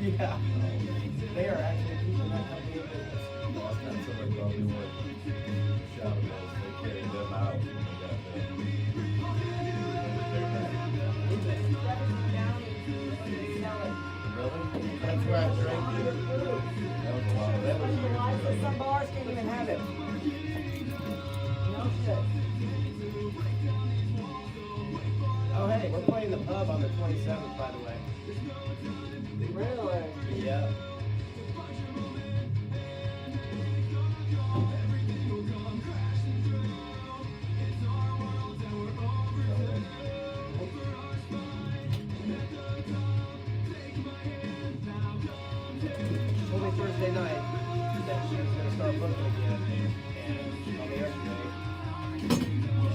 Yeah. They are actually keeping that company in business. Last time somebody called me what shot them as they carried them out when they got there. Really? That's where I drank it. That was a lot of that was years ago. Some bars can't even have it. No shit. Oh hey, we're playing the pub on the 27th, by the way. Really? Yeah. She told me Thursday night that she was gonna start booking again, and she told me yesterday.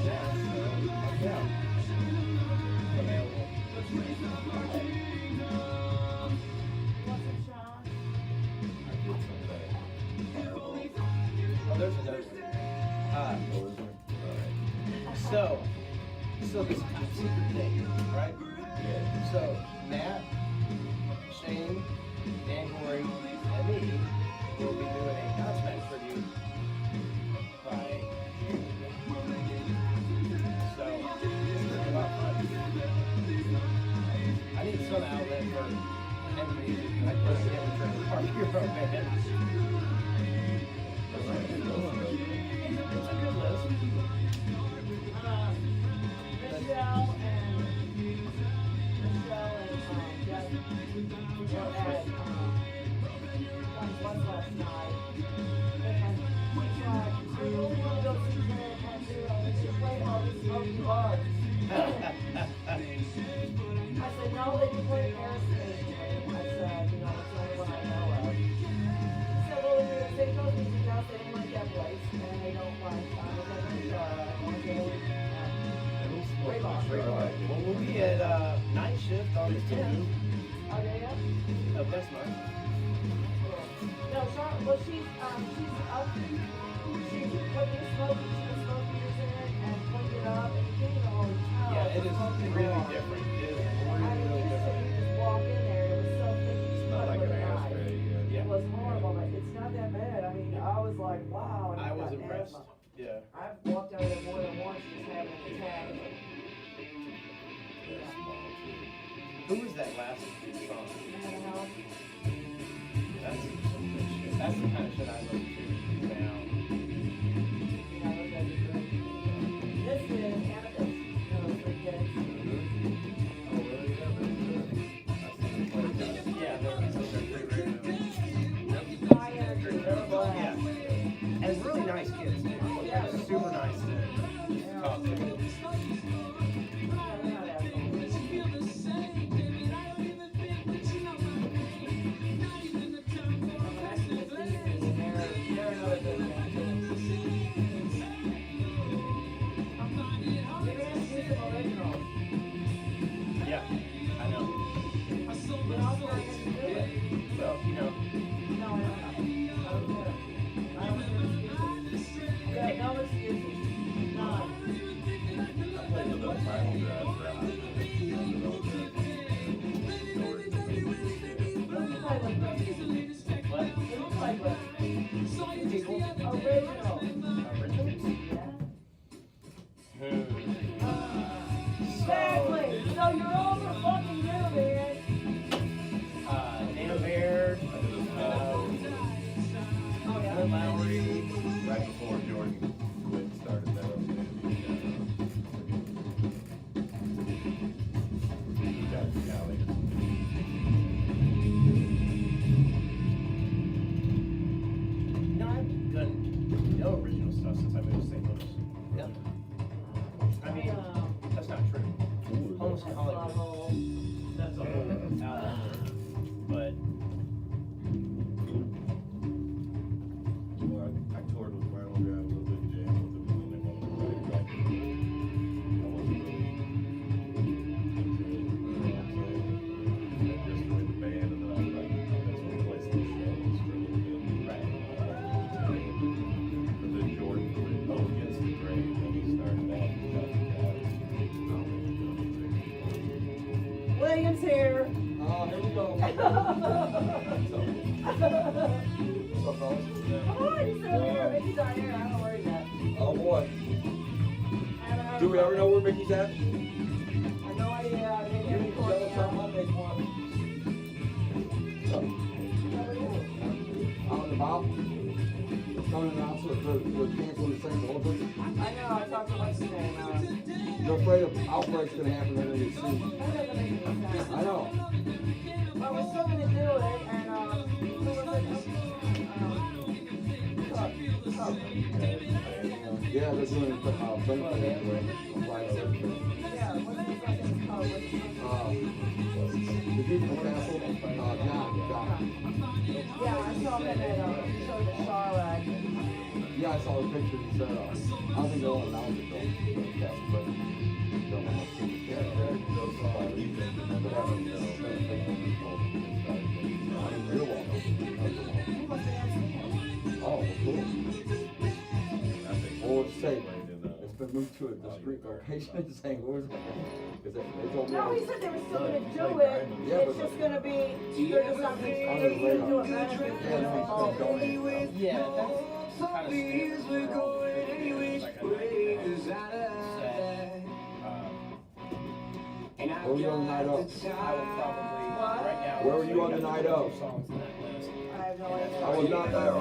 Yeah, so yeah. Available. Oh, there's another one. So this top secret thing, right? Yeah. So Matt, Shane, Dan Corey, and me will be doing a Godsmack tribute by June. So this is gonna be a lot of fun. I need some outlet for heavy music. I couldn't get a trailer park hero band. It's a good list. Michelle and Jeff were at Guns last night, and she's like, I really want to go see Janet Tattoo. I should play all these smoky bars. I said, no, they can play Paris occasionally. I said, you know, it's the only one I know of. She said, well, they told me to go, they don't like that place, and they don't like, Well, we'll be at night shift on the 10th. Are they up? Of this month. No, Charlotte, well, she's up, she put these smoke meters in it and cleaned it up, and you can't even always tell. Yeah, it is Smoky really bar. different. It is I really, mean, really you different. just walk in there, it was so thick, you Not smelled like it an with an eye. ashtray, yeah. Yeah. It was horrible, but it's not that bad. I mean, I was like, wow. and I I've was got impressed. asthma. Yeah. I've walked out of there more than once just having an attack. That's small too. Who was that last song? You know, That's some good shit. That's the kind of shit I listen to now. this is Amethyst, you know, those three kids. Oh, really? Yeah, very good. I see them play that. Yeah, they're pretty rare now. High energy, they're a blast. Yeah. And really nice kids. Too. Yeah. Super nice to talk to. Yeah, they're not assholes. They're Come on, you sit over here. Mickey's on here. I don't know where he's at. Oh boy. I haven't heard Do we from ever him. know where Mickey's at? I have no idea. I didn't hear You me tell calling us me something out. Mondays, one. Out and about. Coming and out, so they're canceling the same over. I know. I talked to what's his name. You're afraid of outbreaks gonna happen later this season. That doesn't make any sense. I know. Well, we're still gonna do it, and who was it? Cook. Yeah, they're doing benefit anyway. Right. Yeah, what's his second code? What's his The dude from Castle, John. Yeah, I saw him at he showed at Charlotte. Yeah, I saw the picture. He said, I don't think they'll announce it though. Castle, but don't know how to. Yeah, those songs, you can remember that, you know, I mean, real well. He must have asked me. Oh, cool. I think Well, it's safe. explained in, It's been moved to a discreet location in St. Louis. Because they told me. No, he said they were still gonna do it. Yeah, It's but- just gonna be, they're just not gonna, they're gonna do it benefit. Yeah, no, it's still going. Yeah, that's kind of standard for all the videos, like a Where were you on the night of? I would probably, right now. Where were you on the night of? Songs in that list. I have no idea. I was not there. I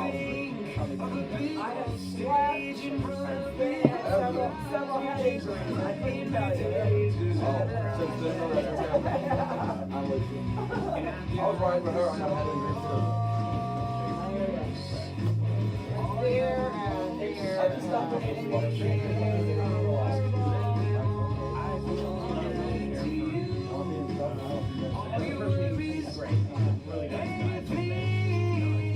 have slept, I've been had several headaches, I couldn't tell you. Oh, since then, I'm with you. I was riding with her, I'm not having her It's there and there. I just stopped at And the person is great, really nice guy.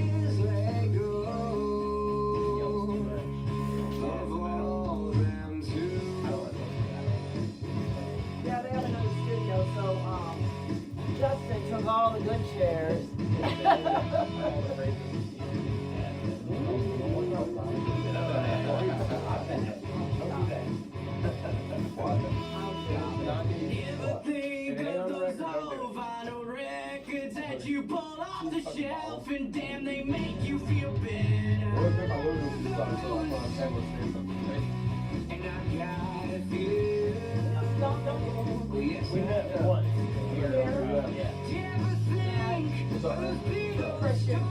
Yeah, they have another studio, so, Justin took all the good chairs. You pull off the shelf and damn they make you feel better. my living room started, so I'm on camera saying something. And I gotta feel We met once. Yeah. What's up, man? Christian. My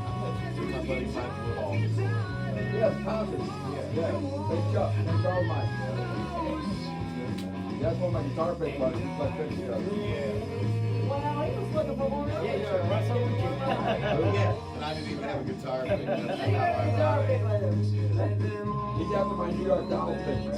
buddy Michael Hall. Yes, concert. Yeah. Hey, Chuck. Hey, Charles Mike. That's one of my guitar pick buddies. He plays bass together. Well, he was looking for one. Yeah, you should run some with you. Yeah, and I didn't even have a guitar pick. That's He how got a I guitar got pick with him. He's after my New York Dolls pick, man.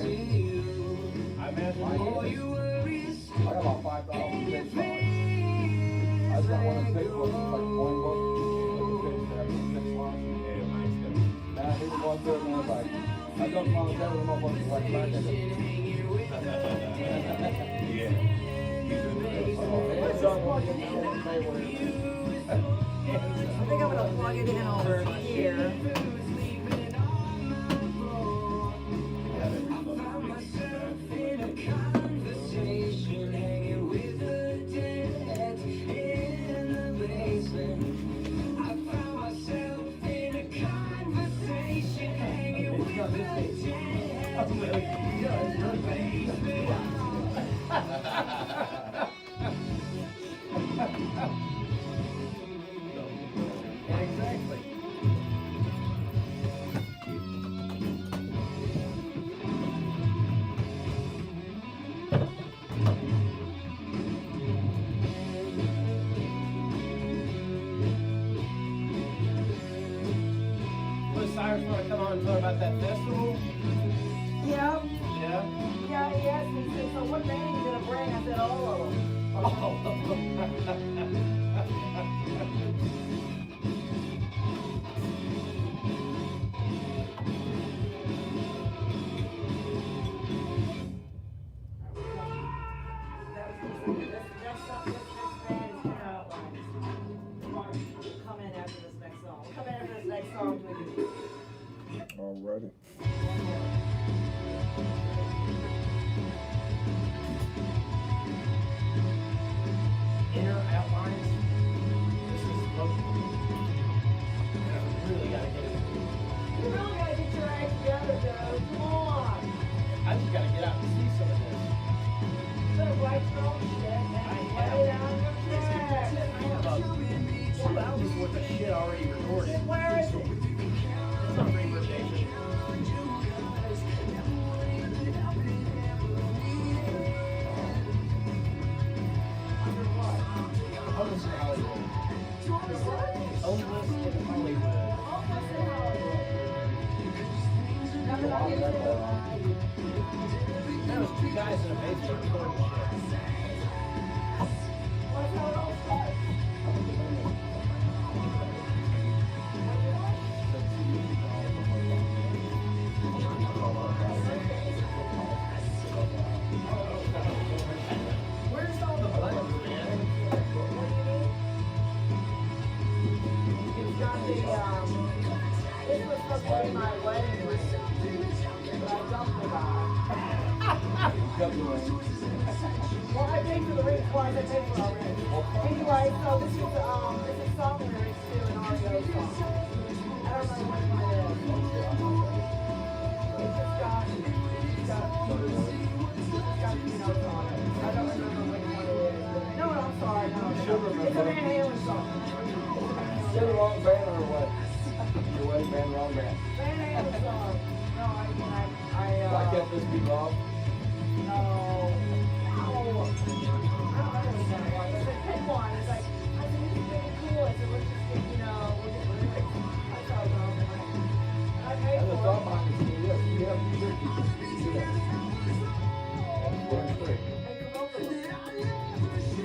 I imagine. I got about 5,000 picks on it. I just got one of the big books, like a coin book. Like a picture, that has a pick slot. Yeah, mine's good. Man, he was going through it, man, like, I jumped on his head with a motherfucker like back at it. Yeah. He's into that song. It's up on the table. I think I'm gonna plug it in over here. Exactly. Was Cyrus want to come on and talk about that festival? Yeah, Yeah. yeah, he asked me, he said, so what band are you gonna bring? I said, all of them. Come in after this next song. Come in after this next song. Alrighty. Inner outlines. already recorded. Where is it? It's on Reverb Nation. Under what? Homeless in Hollywood. Under what? Homeless in Hollywood. Almost in Hollywood. Nothing I can do. That was two guys in a basement recording shit. What's how it all starts? Where's all the buttons, man? It's got the, this was supposed to be my wedding ring, but I dumped it on. Well, I paid for the ring twice, I paid for our ring. Anyway, so this is song lyrics to an REO song. I don't know which one it is. It's just got a few notes on it. I don't remember which one it is. No, I'm sorry, no. It's a Van Halen song. You're the wrong band or what? Your wedding band, wrong band. Van Halen song. No, I kept this beat off. No. I don't remember what that was. I said, pick one. It's like, I said, this is really cool. I said, let's just get, we'll get lyrics. I thought it was awesome. And I paid I just for thought it. behind the scene, yes, you have to do that. That's very quick. And come over with it.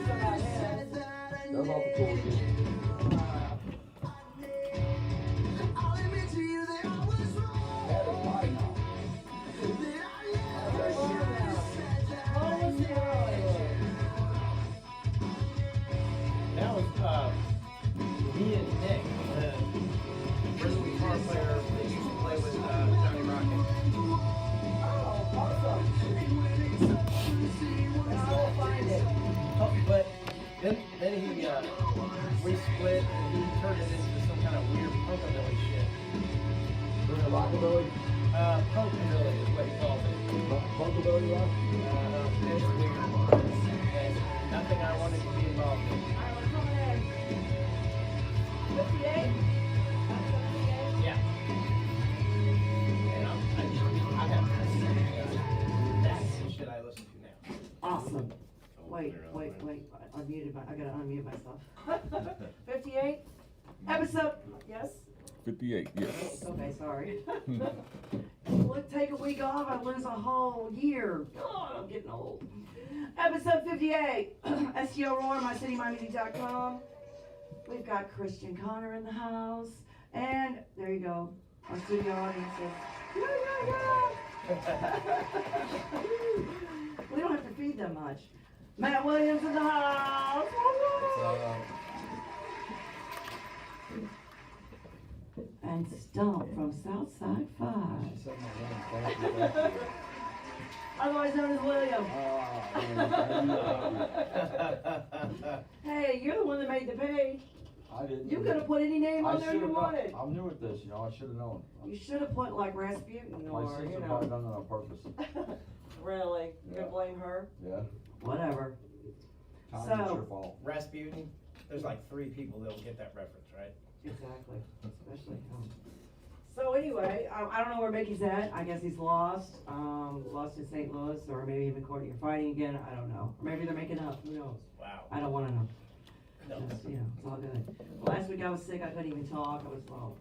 So I had, That's all the cool shit. That is mine now. Almost in Hollywood. That was me and Nick, the rhythm guitar player that used to play with Johnny Rocket. Oh, awesome. And I will find it. Oh, but then he we split and he turned it into some kind of weird punkabilly shit. Bring a rockabilly. Punkabilly is what he calls it. Punkabilly rock. It's weird. And nothing I wanted to be involved in. All right, we're coming in. 58? That's 58? Yeah. And I have that's the shit I listen to now. Awesome. Wait. I gotta unmute myself. 58? Episode, yes? 58, yes. Okay, sorry. Look, take a week off, I lose a whole year. God, I'm getting old. Episode 58, STL Roar, mycitymymusic.com. We've got Christian Connor in the house. And there you go. Our studio audience is, yeah. We don't have to feed them much. Matt Williams in the house. And Stump from Southside 5. Otherwise known as William. Hey, you're the one that made the page. I didn't. You could have put any name on there you wanted. I'm new at this, I should have known. You should have put like Rasputin My or, sister probably done that on purpose. Really? You're Yeah. gonna blame her? Yeah. Whatever. Time So- it's your fault. Rasputin, there's like 3 people that'll get that reference, right? Exactly. Especially. So anyway, I don't know where Mickey's at. I guess he's lost. Lost in St. Louis, or maybe even court. You're fighting again. I don't know. Or maybe they're making up. Who knows? Wow. I don't want to know. No. Just, it's all good. Last week I was sick. I couldn't even talk. I was all.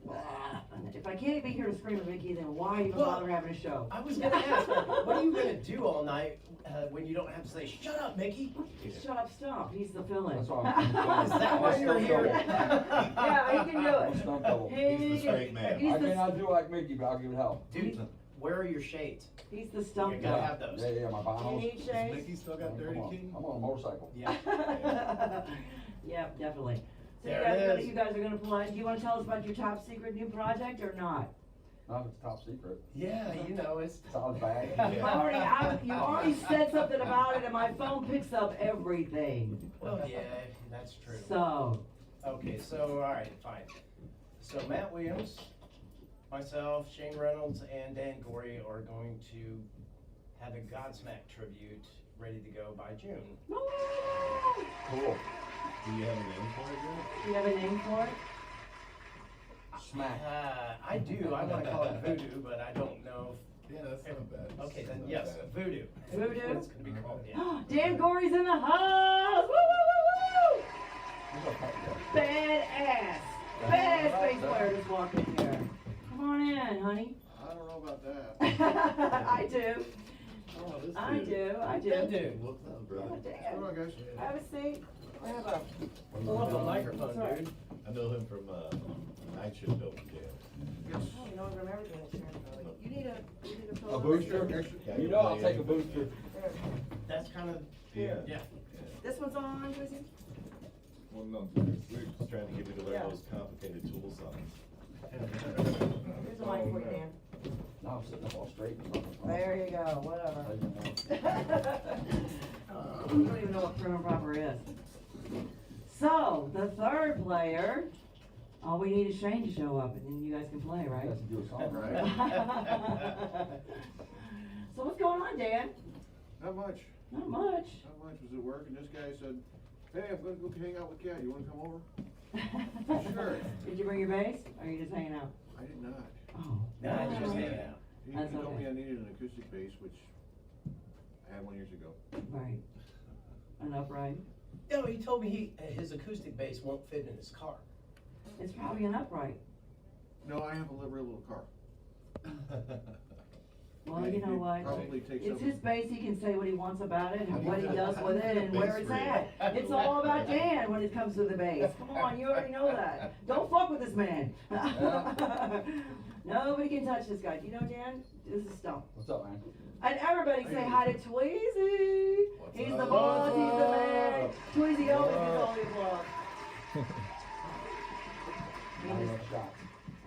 And if I can't be here to scream at Mickey, then why even Well, bother having a show? I was gonna ask, what are you gonna do all night when you don't have to say, "Shut up, Mickey"? Shut up, Stump. He's the fill-in. That's all I'm Is that why you're here? Yeah, he can do it. Stump double. He He's the can- straight man. He's I the, cannot do like Mickey, but I'll give it help. Dude, where are your shades? he's the You Stump gotta guy. have those. Yeah, my You bottles. need shades? Mickey still got Dirty King? I'm on a motorcycle. Yeah. Yeah, definitely. So There it is. you guys are gonna play. Do you wanna tell us about your top secret new project or not? Not if it's top secret. Yeah, you know, it's. It's out of the bag. You already said something about it and my phone picks up everything. Well, yeah, that's true. So, Okay, so, alright, fine. So Matt Williams, myself, Shane Reynolds, and Dan Gorey are going to have a Godsmack tribute ready to go by June. Cool. Do you have a name for it yet? do you have a name for it? Smack. I do. I want to call it voodoo, but I don't know. Yeah, that's not bad. Okay, then Not yes, bad. voodoo. Voodoo? That's what it's going to be called. Yeah. Dan Gory's in the house! Woo, woo, woo, woo! Badass! Badass bass player just walked in here. Come on in, honey. I don't know about that. I do. Oh, this I dude. do. I do. Good dude. What's up, Yeah, brother? Dan. Come on, guys. Have a seat. We have a. Pull up the microphone, Sorry. dude. I know him from Night Shift Open Jam. Yes. Oh, you don't remember doing this, Charlie. You need a fill A up. booster? Yeah, You know I'll take a booster. That's kind of, Yeah. yeah. This one's on, Twizzy? Well, no, we're just trying to get me to learn Yeah. those complicated tool songs. Here's a mic for you, Dan. Now I'm sitting up all straight. There you go, whatever. You don't even know what prim and proper is. So, the third player, all we need is Shane to show up, and then you guys can play, right? Has to do a song, right? So what's going on, Dan? Not much. Not much. Not much. Was at work, and this guy said, "Hey, I'm gonna go hang out with Kat. You wanna come over?" Sure. Did you bring your bass, or are you just hanging out? I did not. Oh. Nah, it's just hanging out. He That's told okay. me I needed an acoustic bass, which I had one years ago. Right. An upright. No, he told me his acoustic bass won't fit in his car. It's probably an upright. No, I have a real little car. Well, Yeah, you know he what? probably takes It's up- his bass, he can say what he wants about it How and do what you he get- does how with do you it get a and where bass it's rig? at. It's all about Dan when it comes to the bass. Come on, you already know that. Don't fuck with this man. Nobody can touch this guy. Do you know Dan? This is Stump. What's up, man? And everybody say hi to Tweezy. What's He's up? the boss, he's the What's man. up? Tweezy always gets all the applause. Not enough shots.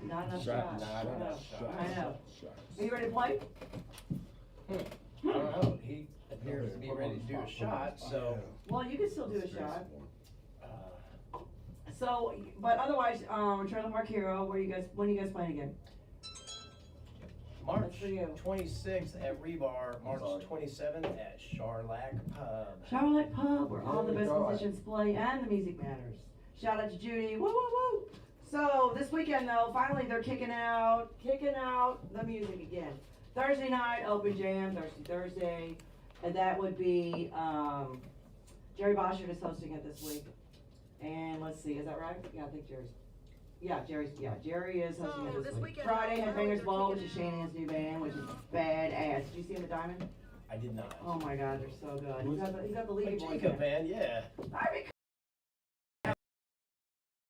Not enough Shot. shots. Not I know. enough shots. I know. Shots. Are you ready to play? I don't know. He appears to be ready to do a shot, so. Well, you can still do a shot. uh, So, but otherwise, Return of the Mark Hero, when are you guys playing again? March That's for you. 26th at Rebar, March Sorry. 27th at Charlac Pub. Charlotte Pub, where all the Yeah, best Charlotte. musicians play and the music matters. Shout out to Judy, woo woo woo! So, this weekend though, finally they're kicking out the music again. Thursday night, open jam, Thursday, and that would be, Jerry Boschert is hosting it this week. And let's see, is that right? Yeah, I think Jerry is hosting it this week. Friday, Headbangers Ball, which is Shanahan's new band, which is badass. Did you see him at Diamond? I did not. Oh my god, they're so good. He's got the Like lead voice. Jacob, man, yeah.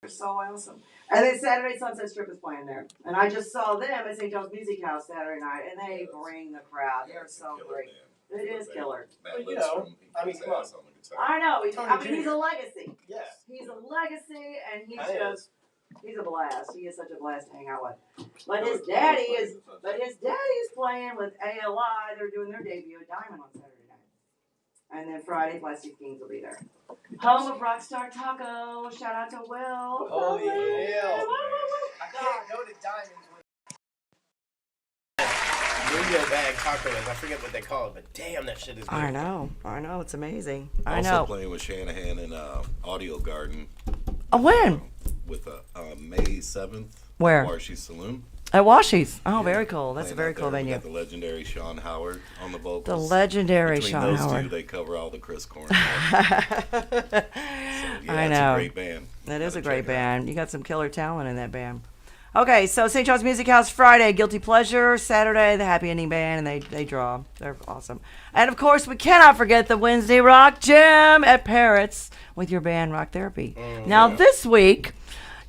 They're so awesome. And then Saturday Sunset Strip is playing there. And I just saw them at St. John's Music House Saturday night, and they bring the crowd. They're so great. It is killer. But you know, I mean, come on. I know. Tony He's Jr. a legacy. Yeah. He's a legacy, and he's I am. just, he's a blast. He is such a blast to hang out with. But his daddy is playing with ALI. They're doing their debut at Diamond on Saturday night. And then Friday, Plastic Kings will be there. Home of Rockstar Taco. Shout out to Will. Oh, yeah. Woo, woo, woo. I can't go to Diamonds with radio bag tacos. I forget what they call it, but damn, that shit is good. I know, it's amazing. I Also know. playing with Shanahan in Audio Garden When? with May 7th. Where? Warshy Saloon. At Washies. Oh, very cool. That's a Playing very out cool there. We venue. got the legendary Sean Howard on the vocals. The legendary Between Sean those Howard. two, they cover all the Chris Cornell. I It's know. a great band. That is Gotta a great check it out. band. You got some killer talent in that band. Okay, so St. John's Music House Friday, Guilty Pleasure. Saturday, the Happy Ending Band, and they draw. They're awesome. And of course, we cannot forget the Wednesday Rock Jam at Parrots with your band Rock Therapy. Now, this week,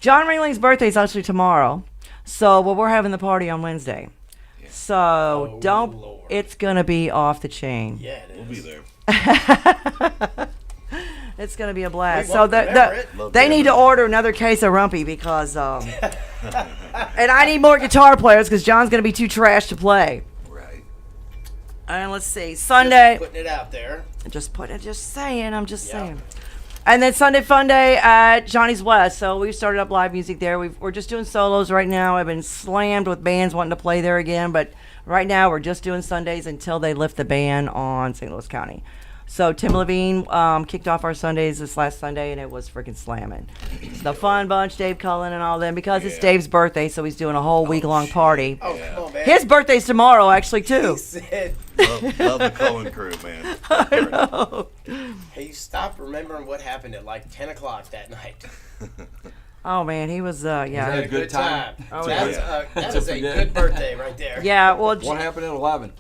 John Ringling's birthday is actually tomorrow. So, we're having the party on Wednesday. So, don't, Lord. it's going to be off the chain. Yeah, it is. We'll be there. It's going to be a blast. We So won't remember it. Love they that. need to order another case of Rumpy because, and I need more guitar players because John's going to be too trash to play. Right. And let's see, Sunday. Just putting it out there. I'm just saying. Yeah. saying. And then Sunday Fun Day at Johnny's West. So we've started up live music there. We're just doing solos right now. I've been slammed with bands wanting to play there again, but right now we're just doing Sundays until they lift the ban on St. Louis County. So Tim Levine kicked off our Sundays this last Sunday, and it was freaking slamming. It's the Fun Bunch, Dave Cullen, and all them, because it's Dave's birthday, so he's doing a whole week-long party. Oh, come on, man. His birthday's tomorrow, actually, too. He said, Love the Cullen crew, man. I know. hey, stop remembering what happened at like 10 o'clock that night. Oh, man, he was, yeah. Had a good time. Oh, That is a forget. good birthday right there. Yeah, well, What happened at 11?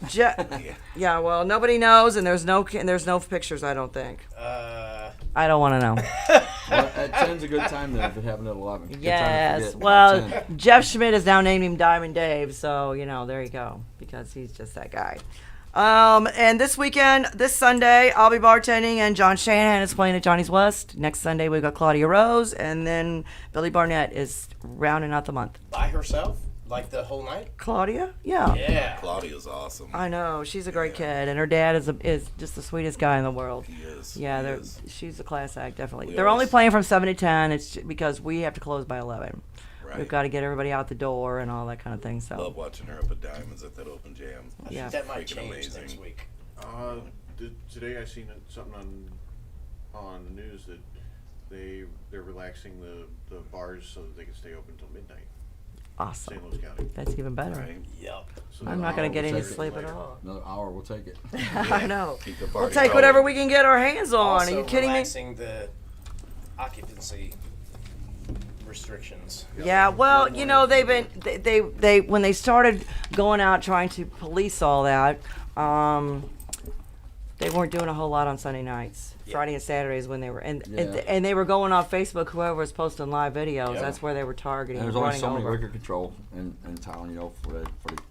yeah, well, nobody knows, and there's no pictures, I don't think. I don't want to know. Well, at 10's a good time then if it happened at 11. Good time to Yes. forget. Well, At 10. Jeff Schmidt has now named him Diamond Dave, so there you go, because he's just that guy. And this weekend, this Sunday, I'll be bartending, and John Shanahan is playing at Johnny's West. Next Sunday, we've got Claudia Rose, and then Billy Barnett is rounding out the month. By herself? Like the whole night? Claudia? Yeah. Yeah. Claudia's awesome. I know, she's a great kid, and her dad is just the sweetest guy in the world. He is. Yeah, he is. she's a class act, definitely. We They're only always- playing from 7 to 10. It's because we have to close by 11. Right. We've got to get everybody out the door and all that kind of thing. So Love watching her up at Diamonds at that open jam. Yeah. That might Freaking change amazing. next week. Today I seen something on the news that they're relaxing the bars so that they can stay open until midnight. awesome. St. Louis County. That's even better. Right. Yep. So I'm not now going to get we'll any take it sleep at later. all. Another hour, we'll take it. I know. Keep the We'll party take going. whatever we can get our hands on. Also Are you kidding me? relaxing the occupancy restrictions. Yeah, well, you know, they've been they when they started going out trying to police all that, they weren't doing a whole lot on Sunday nights. Yeah. Friday and Saturdays when they were Yeah. and they were going off Facebook. Whoever was posting live videos, Yeah. that's where they were targeting. And there's only running so many over. liquor control in town, you know,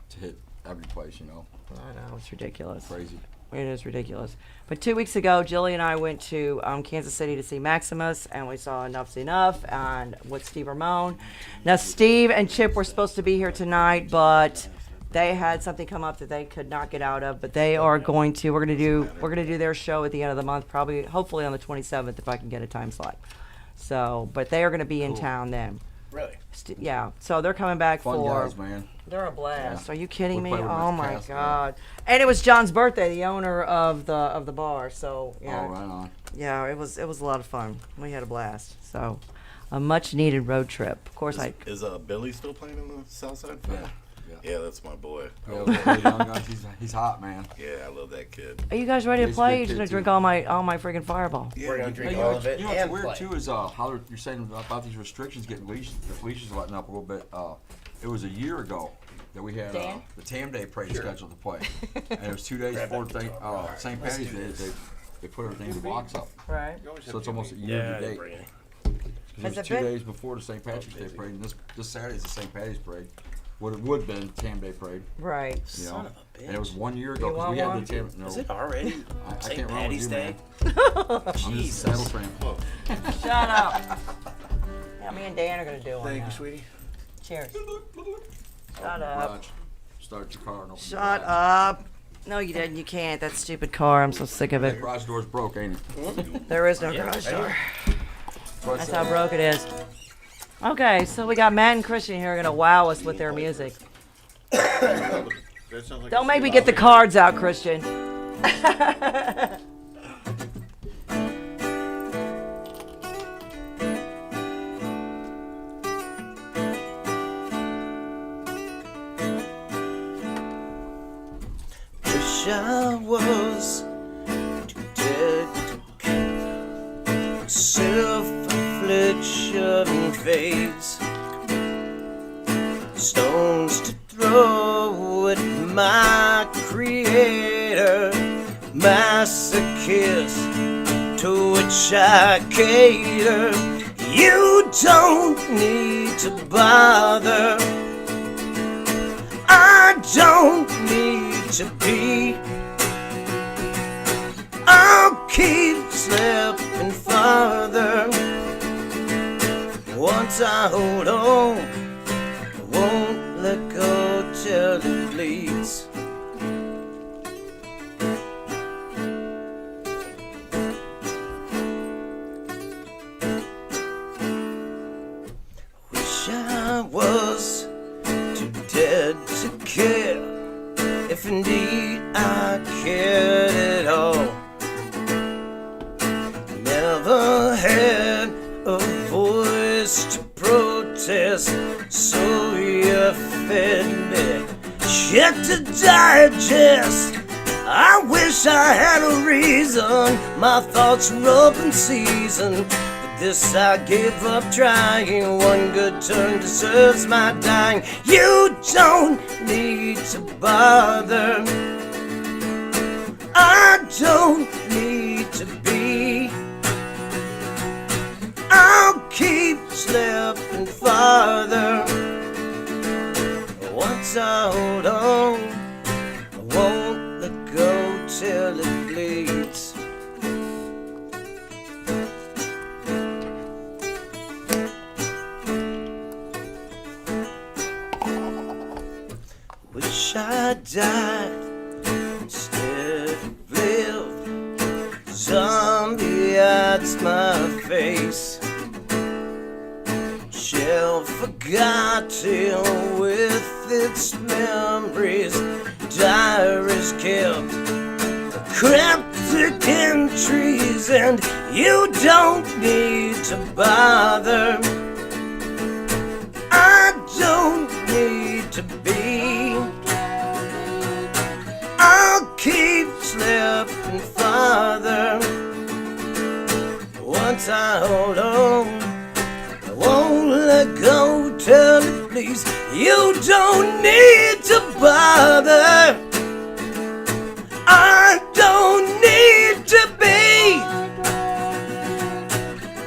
to hit every place, you know. I know, it's ridiculous. Crazy. It is ridiculous. But 2 weeks ago, Jilly and I went to Kansas City to see Maximus, and we saw Enough's Enough and with Steve Ramone. Now, Steve and Chip were supposed to be here tonight, but they had something come up that they could not get out of. But they are going to. We're going to do their show at the end of the month, probably, hopefully on the 27th, if I can get a time slot. So, but they are going to be in town then. Really? Yeah. So they're coming back Fun for. guys, man. They're a blast. Yeah. Are you kidding We me? played with Oh Rich my Castle. God! And it was John's birthday, the owner of the bar. So yeah, Oh, right on. yeah, it was a lot of fun. We had a blast. So a much needed road trip. Of course, Is Billy still playing in the South Side? Yeah. Yeah, that's my boy. Yeah, the young guy, he's hot, man. Yeah, I love that kid. are you guys ready to He's a play? good You're just gonna kid, drink too. all my friggin' Fireball. Yeah, We're gonna he- drink Hey, all of it you know what's and weird play. too is how you're saying about these restrictions getting the leashes letting up a little bit. It was a year ago that we had Dan? the Tam Day parade scheduled to play, and it was 2 days before St. Patty's Day. They put everything in the box up, Right. You always so have it's almost a Jimmy. year Yeah, I to didn't date. bring any. 'Cause Has it was it 2 been? days before the St. Patrick's Day parade, and this Saturday is the St. Patty's parade. What it would have been Tam Day parade, Right. you know. Son of a bitch. And it was 1 year ago You because we want had one? the Tam. No, Is it already? I St. can't run with Patty's you, Day? man. I'm just a Jesus. saddle tramp. Shut up. Yeah, me and Dan are gonna do one. Thank now. you, sweetie. Cheers. Open Shut the up. garage, start your car and open the Shut garage. up. No, you didn't. You can't. That stupid car. I'm so sick of That it. garage door's broke, ain't it? There is no Yeah, garage right. door. What's That's that? how broke it is. Okay, so we got Matt and Christian here gonna wow us with their music. That sounds like Don't a make me sweet get the idea. cards out, Christian. Wish I was too dead to self-affliction fades. Stones to throw at my creator, masochist to which I cater. You don't need to bother. I don't need to be. I'll keep slipping farther. Once I hold on, I won't let go till it bleeds. Wish I was too dead to care, if indeed I cared at all. process, so you fed me shit to digest. I wish I had a reason, my thoughts were open season. But this I gave up trying, one good turn deserves my dying. You don't need to bother, I don't need to be. I'll keep slipping farther. Once I hold on, I won't let go till it bleeds. Wish I died instead of lived. Zombie hides my face, shell forgotten with its memories. Diaries kept, cryptic entries, and you don't need to bother. I don't need to be. I'll keep slipping farther. Once I hold on, I won't let go till it bleeds. You don't need to bother, I don't need to be.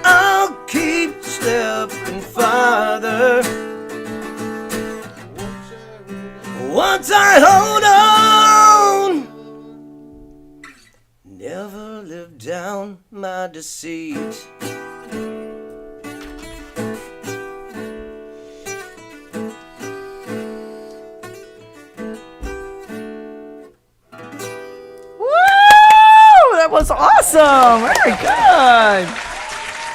I'll keep slipping farther. Once I hold on, never live down my deceit. Woo! That was awesome. Very good.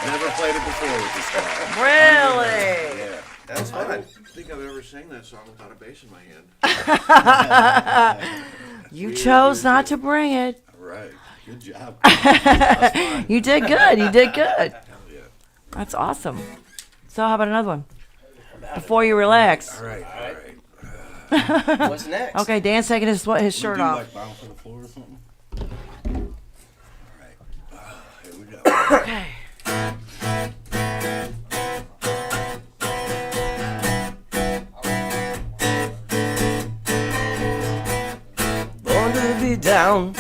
Never played it before with this guy. Really? Yeah. That's fun. I don't think I've ever sang that song without a bass in my hand. You chose not to bring it. Right. Good job. You did good. You did good. Hell yeah. That's awesome. So how about another one? Before you relax. All right. All right. What's next? Okay, Dan's taking his shirt do off. like bound for the floor or something? All right. Here we go. Okay. Born to be down,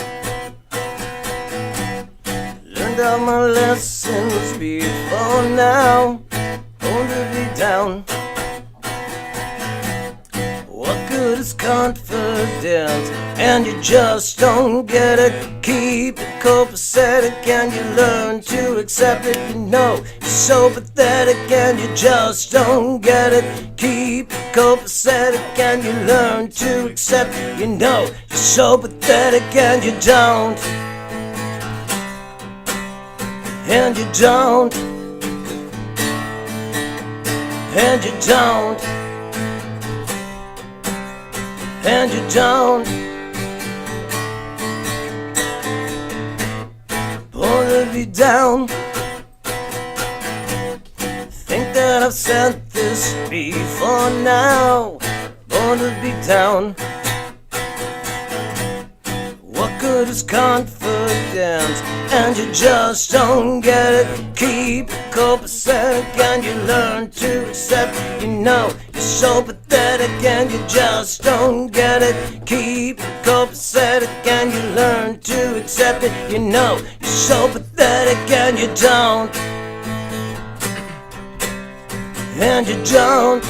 learned all my lessons before now. Born to be down, what good is confidence? And you just don't get it. Keep it copacetic and you learn to accept it. You know you're so pathetic and you just don't get it. Keep it copacetic and you learn to accept it. You know you're so pathetic and you don't. And you don't. And you don't. And you don't. Born to be down. Think that I've said this before now. Born to be down. What good is confidence? And you just don't get it. Keep it copacetic and you learn to accept. You know you're so pathetic and you just don't get it. Keep it copacetic and you learn to accept it. You know you're so pathetic and you don't. And you don't.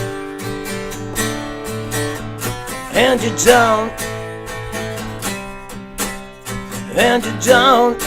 And you don't. And you don't.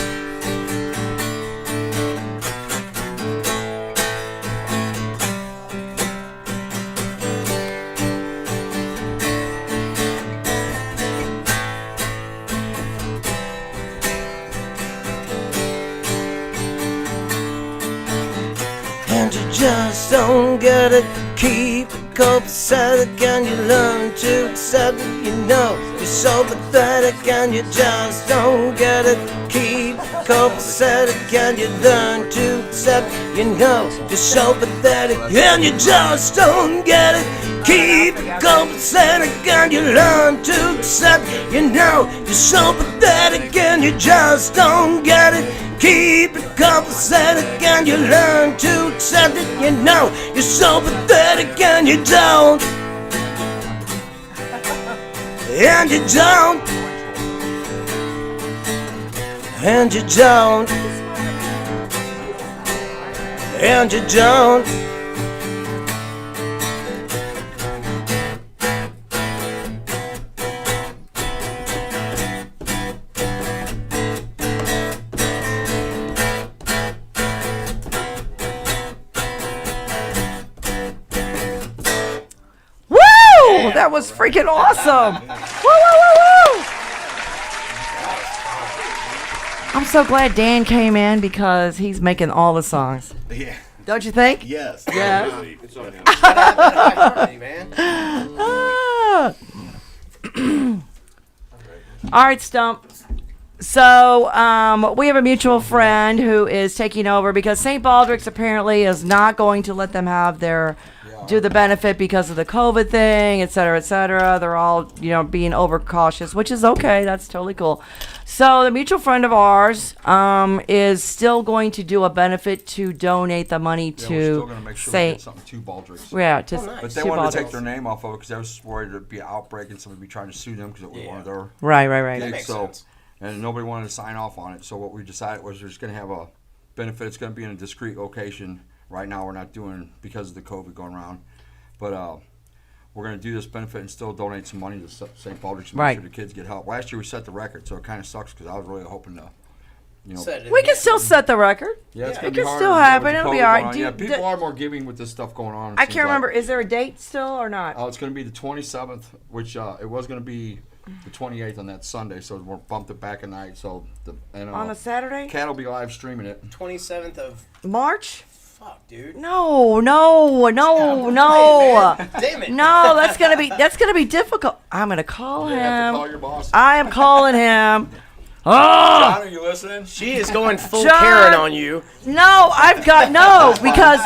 And you just don't get it. Keep it copacetic and you learn to accept it. You know you're so pathetic and you just don't get it. Keep it copacetic and you learn to accept it. You know you're so pathetic and you just don't get it. Keep it copacetic and you learn to accept it. You know you're so pathetic and you just don't get it. Keep it copacetic and you learn to accept it. You know you're so pathetic and you don't. And you don't. And you don't. And you don't. That was freaking awesome. Woo, woo, woo, woo. I'm so glad Dan came in because he's making all the songs. Yeah. Don't you think? Yes. Yeah. It's on him. man. Ah. All right, Stump. So we have a mutual friend who is taking over because St. Baldrick's apparently is not going to let them have their do the benefit because of the COVID thing, et cetera, et cetera. They're all, being overcautious, which is okay. That's totally cool. So the mutual friend of ours is still going to do a benefit to donate the money Yeah, to we're still gonna make sure we get something to Baldrick's. Yeah, to But they to wanted to Baldrick's. take their name off of it because they was worried there'd be an outbreak and somebody would be trying to sue them because it was one of their Right. gigs. makes So, sense. and nobody wanted to sign off on it. So what we decided was we're just going to have a benefit. It's going to be in a discreet location. Right now we're not doing because of the COVID going around. But we're going to do this benefit and still donate some money to St. Baldrick's to make sure the kids get help. Last year we set the record, so it kind of sucks because I was really hoping to, We can still set the record. Yeah, it's It going to be can hard still with happen. the It'll be COVID all right. going on. Do Yeah, you- people are more giving with this stuff going on. it I seems can't like. remember. Is there a date still or not? Oh, it's going to be the 27th, which it was going to be the 28th on that Sunday, so we bumped it back a night. So On a Saturday? Cat will be live streaming it. 27th of March? fuck, dude. No. Damn it. No, that's gonna be difficult. I'm gonna call You have to him. call your boss. I am calling him. Oh John, are you listening? She is going full John! Karen on you. no, because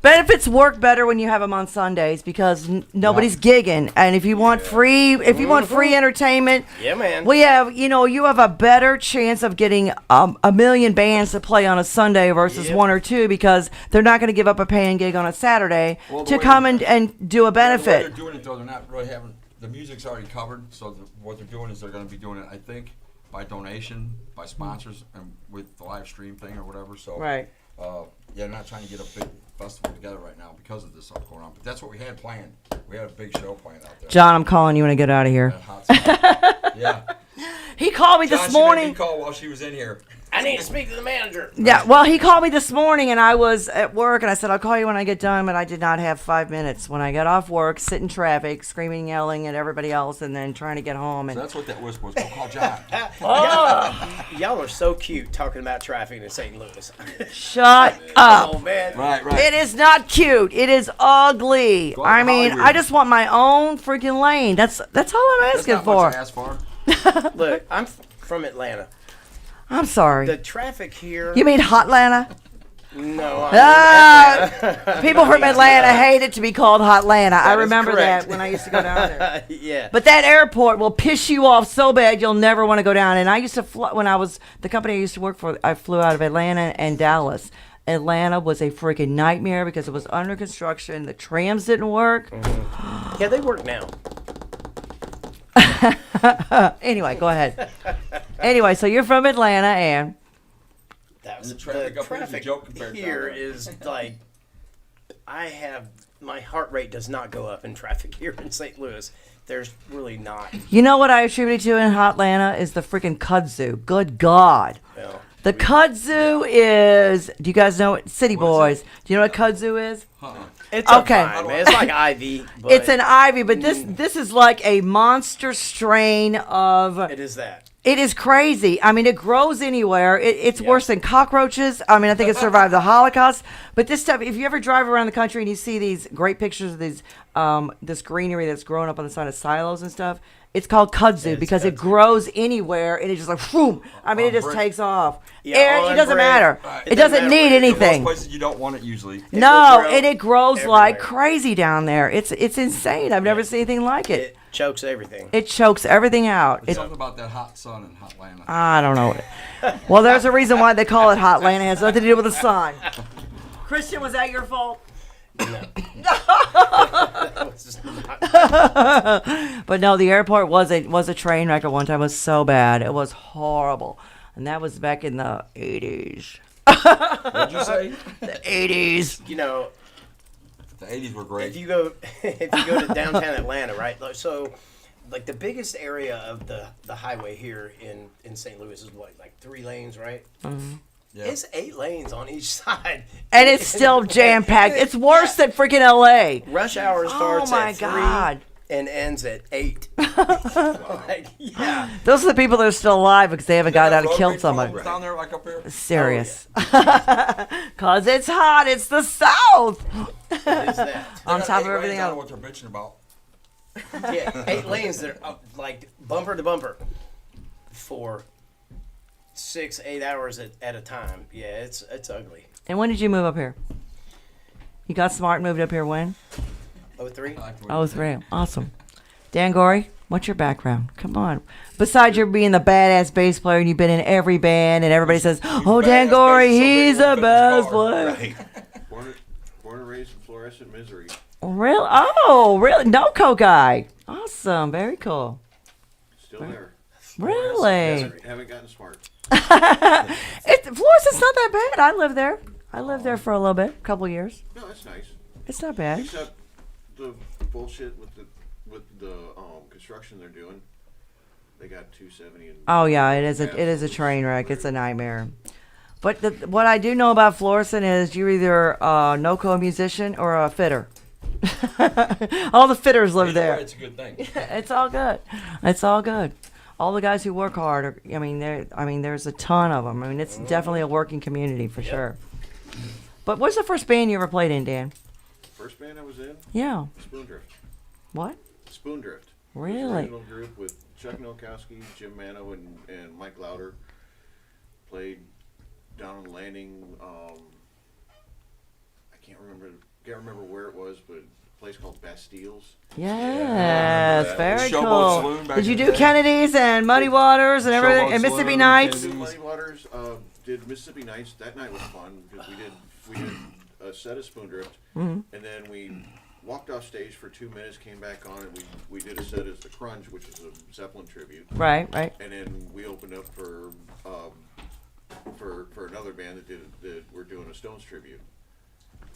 benefits work better when you have them on Sundays because nobody's gigging, and if you want free entertainment, Yeah, man. we have you have a better chance of getting a million bands to play on a Sunday versus one or two because they're not going to give up a paying gig on a Saturday Well, the to way come and do a The way they're benefit. doing it, though, they're not really having the music's already covered. So what they're doing is they're going to be doing it, I think, by donation, by sponsors, and with the live stream thing or whatever. So Right. Yeah, not trying to get a big festival together right now because of this stuff going on. But that's what we had planned. We had a big show planned out there. John, I'm calling you when I get out of here. That hot spot. Yeah. He called me John, this she made morning. me call while she was in here. I need to speak to the manager. Yeah, well, he called me this morning, and I was at work, and I said, I'll call you when I get done, but I did not have 5 minutes. When I got off work, sit in traffic, screaming, yelling at everybody else, and then trying to get home. So And that's what that whisper was. Go call John. Y'all are so cute talking about traffic in St. Louis. shut up. Oh, man. Right. It is not cute. It is ugly. Go out I to mean, Hollywood. I just want my own freaking lane. That's all I'm That's asking not for. much to ask for. Look, I'm from Atlanta. I'm sorry. The traffic here. You mean Hotlanta? No. People from Atlanta hate it to be called Hotlanta. I is remember correct. that when I used to go down there. Yeah. But that airport will piss you off so bad you'll never want to go down. And I used to fly, when I was the company I used to work for, I flew out of Atlanta and Dallas. Atlanta was a freaking nightmare because it was under construction. The trams didn't work. Yeah, they work now. Anyway, go ahead. Anyway, so you're from Atlanta and That's The traffic up here is a traffic joke compared to here down there. is like my heart rate does not go up in traffic here in St. Louis. There's really not. you know what I attribute it to in Hotlanta is the freaking kudzu. Good God. Well, The kudzu is, do you guys know what, City Boys, do you know what kudzu is? it's Okay. okay, man. It's like Ivy. It's an ivy, but this is like a monster strain of, It is that. It is crazy. I mean, it grows anywhere. It's worse than cockroaches. I mean, I think it survived the Holocaust. But this stuff, if you ever drive around the country and you see these great pictures of these, this greenery that's growing up on the side of silos and stuff, it's called kudzu because it grows anywhere and it just like, boom. I mean, it just takes off. Yeah, And it doesn't matter. It doesn't need anything. Most places you don't want it usually. No, grow and it grows like everywhere. crazy down there. It's insane. I've never seen anything like it. It chokes everything. It chokes everything out. It's something about that hot sun in Hotlanta. I don't know. Well, there's a reason why they call it Hotlanta. It has nothing to do with the sun. Christian, was that your fault? But no, the airport was a train wreck at one time. It was so bad. It was horrible. And that was back in the 80s. What'd you say? The 80s. You know, The 80s were great. if you go to downtown Atlanta, right? So, like the biggest area of the highway here in St. Louis is what, like 3 lanes, right? Mm-hmm. Yeah. It's 8 lanes on each side, And it's still jam-packed. It's worse than freaking L.A. Rush hour starts Oh, my at 3 God. and ends at 8. Like, yeah. Those are the people that are still alive because they haven't got out and Road killed rage somebody. problems down there, like up here. Serious. Because it's hot. It's the South. What is that? On They got top of 8 lanes, everything I don't know else. what they're bitching about. Yeah, 8 lanes that are like bumper to bumper for 6-8 hours at a time. Yeah, it's ugly. And when did you move up here? You got smart and moved up here when? 03? Oh, 3. Awesome. Dan Gorey, what's your background? Come on. Besides your being the badass bass player and you've been in every band and everybody says, oh, Dan badass Gorey, bass, so he's they a won't fit bass his player. Born and raised in fluorescent misery. Really? Oh, really? NoCo guy. Awesome. Very cool. Still there. Really? Haven't gotten smart. Florida's not that bad. I lived there. I lived there for a little bit, a couple years. No, that's nice. It's not bad. Except the bullshit with the construction they're doing. They got 270 and Oh yeah, it is a train wreck. It's a nightmare. But what I do know about Florissant is you're either a NoCo musician or a fitter. All the fitters live there. It's a good thing. It's all good. It's all good. All the guys who work hard are, there's a ton of them. I mean, it's definitely a working community for sure. But what's the first band you ever played in, Dan? first band I was in, Yeah. Spoondrift. What? Spoondrift. Really? Original group with Chuck Nowakowski, Jim Mano, and Mike Lauder. Played down on the landing. I can't remember where it was, but a place called Bastiles. Yes, very Showboat cool. Saloon back Did you in the do day. Kennedy's and Muddy Waters and everything, Showboat and Mississippi Saloon, Nights? Kennedy's. Muddy Waters did Mississippi Nights. That night was fun because we did a set of Spoondrift, and then we walked off stage for 2 minutes, came back on, and we did a set as the Crunch, which is a Zeppelin tribute. Right. And then we opened up for another band that we're doing a Stones tribute.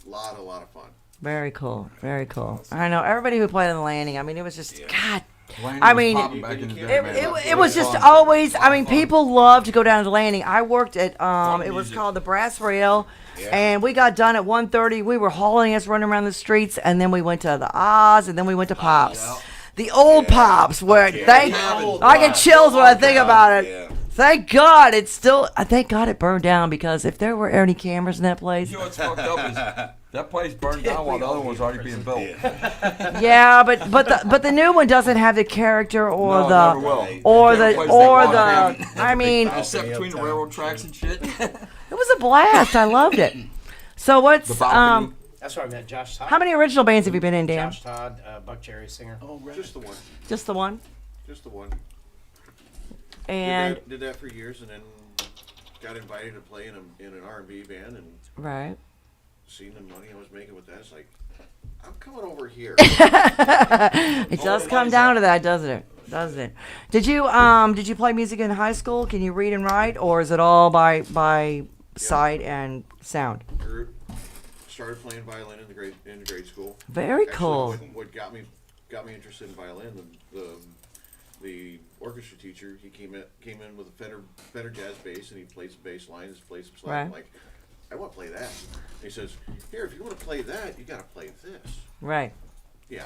A lot of fun. Very cool. Very cool. I know everybody who played on the landing. I mean, it was just God. Landing I was mean, popping back in the day, man. It was just fun. always. A lot I mean, of fun. people love to go down to the landing. I worked at it was music. called the Brass Rail, and we got done at 1:30. We were hauling us running around the streets, and then we went to the Oz, and then we went to Pops, yeah. the old Pops, where I get chills when I think about it. Yeah. Thank God it's still. Thank God it burned down because if there were any cameras in that place, You know what's fucked up is that place burned down while the other one was already being built. yeah, but the new one doesn't have the character or No, it the never will. or That the place or they the. walk I mean, It sat between the railroad tracks and shit. it was a blast. I loved it. So what's The balcony. That's where I met Josh Todd. how many original bands have you been in, Dan? Josh Todd, Buck Cherry singer. Oh, right. Just the one. Just the one. Just the one. And Did that for years, and then got invited to play in an R&B band, and right. seeing the money I was making with that, it's like, I'm coming over here. It does come down to that, doesn't it? Doesn't it? Did you play music in high school? Can you read and write, or is it all by sight and sound? Started playing violin in grade school. Very Actually, cool. What got me interested in violin, the orchestra teacher, he came in with a Fender jazz bass, and he played some bass lines, played some slide. Right. I'm like, I want to play that. And he says, here, if you want to play that, you got to play this. Right. Yeah.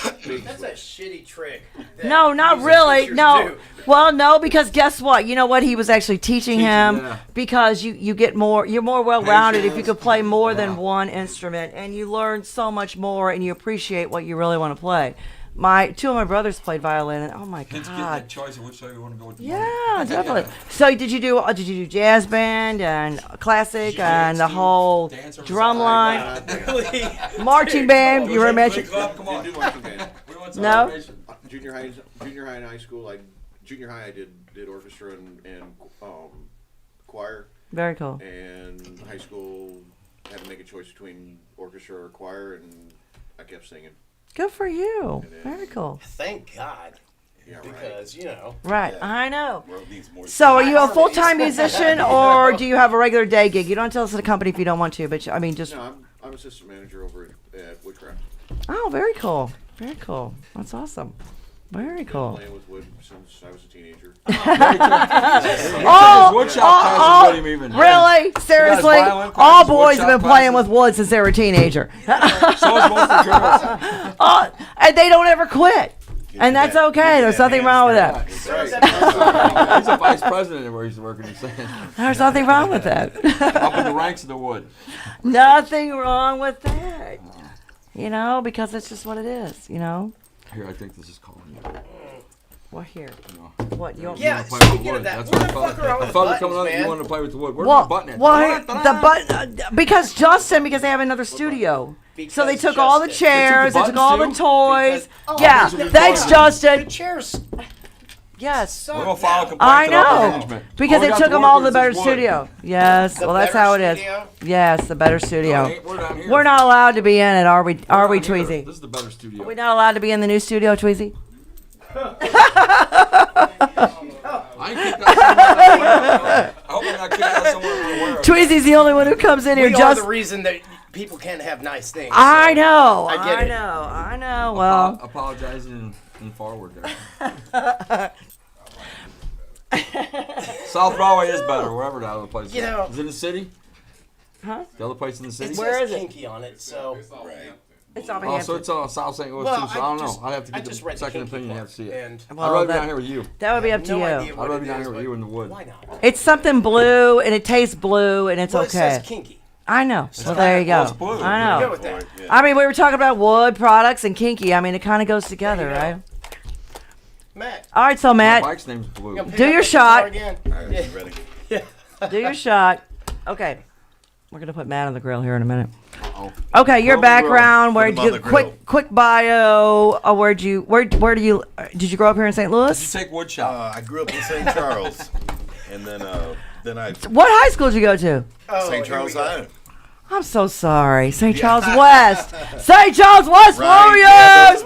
That's a shitty trick. that No, not music really. teachers No. do. Well, no, because guess what? You know what? He was actually teaching him yeah. because you get more. You're more well rounded if you Patience. could play more than Yeah. one instrument, and you learn so much more, and you appreciate what you really want to play. Two of my brothers played violin, and oh my Kids get god. that choice of which way you want to go with the Yeah, definitely. So did you do jazz band and classic and the whole Dance over drum the line, Really? marching band? You were mentioning. Club, come on. Didn't do marching band. We want some No? motivation. Junior high and high school. Junior high, I did orchestra and choir, Very cool. and high school had to make a choice between orchestra or choir, and I kept singing. Good for you. Very cool. Thank God. Yeah, right. Because, you know. Right, Yeah. I know. World needs more. So, are you a full-time musician, or do you have a regular day gig? You don't tell us the company if you don't want to, but I mean, just. No, I'm assistant manager over at Woodcraft. Oh, very cool. Very cool. That's awesome. Very cool. Playing with wood since I was a teenager. Oh, Woodshop classes with him even. really? Seriously? violin All classes, boys have been woodshop playing classes. with wood since they were a teenager. So is most of the girls. Oh, and they don't ever quit. And that's that- okay. give you There's that nothing wrong with hands that. He's a vice president where he's working. He's saying There's nothing wrong with that. up in the ranks of the wood. Nothing wrong with that. You know, because it's just what it is, you know? Here, I think this is calling you. Well, here. You know. What, you want Yeah, You wanna play with speaking wood. of that, That's what what the I thought. fuck are all I the thought it buttons, coming out. You man? wanted to play with the wood. Where's Well, the button at? well, the button because Justin, because they have another studio, so they Because took all the Justin. chairs, they took buttons all the too? toys. Because- Yeah, those are the thanks, buttons. The Justin. chairs Yes, We're gonna file a complaint I to the upper know management. because All we they got took to them work all to with the is better wood. studio. Yes, The well that's better how it is. studio? Yes, the better No, studio. we're down here. We're not allowed to be in it, are we? Are we, down here. Tweezy? This is the better studio. Are we not allowed to be in the new studio, Tweezy? I ain't kicked out someone I hope I'm not kicked out someone I'm aware of. Tweezy's the only one who comes in here. We are Just the reason that people can't have nice things. I so know. I get it. I know. Well, Apologizing and forward there. South Broadway is better, wherever the other place is. You know- Is it in the city? Huh? The other place in the city? It Where says is it? kinky on it, so. Right. it's all Oh, so it's South St. Louis Well, too, so I don't know. just- I'd have to I get just the read the second kinky opinion and part, have to see it. and I'd Well, rather be that- down here with you. that would be up to no you. idea I'd what rather it be down is, here with but you in the wood. why not? It's something blue and it tastes blue and it's Well, it okay. says kinky. I know. Well, there you go. it's blue. I Go know. with that. Yeah. I mean, we were talking about wood products and kinky. I mean, it kind of goes together, There you right? Matt. All right, so My Matt, bike's name's Blue. you gonna pick Do up your the guitar shot. Again? All right, Yeah. you ready? do your shot. Okay. We're gonna put Matt on the grill here in a minute. Uh-oh. Okay, your Grill. background. Where Put him did on you the grill. quick bio? Where do you did you grow up here in St. Did you Louis? take wood shop? I grew up in St. Charles, and then I What high school did you go to? Oh, St. here we Charles go. High. I'm so sorry. St. Charles West. St. Charles West Right, yeah, Warriors.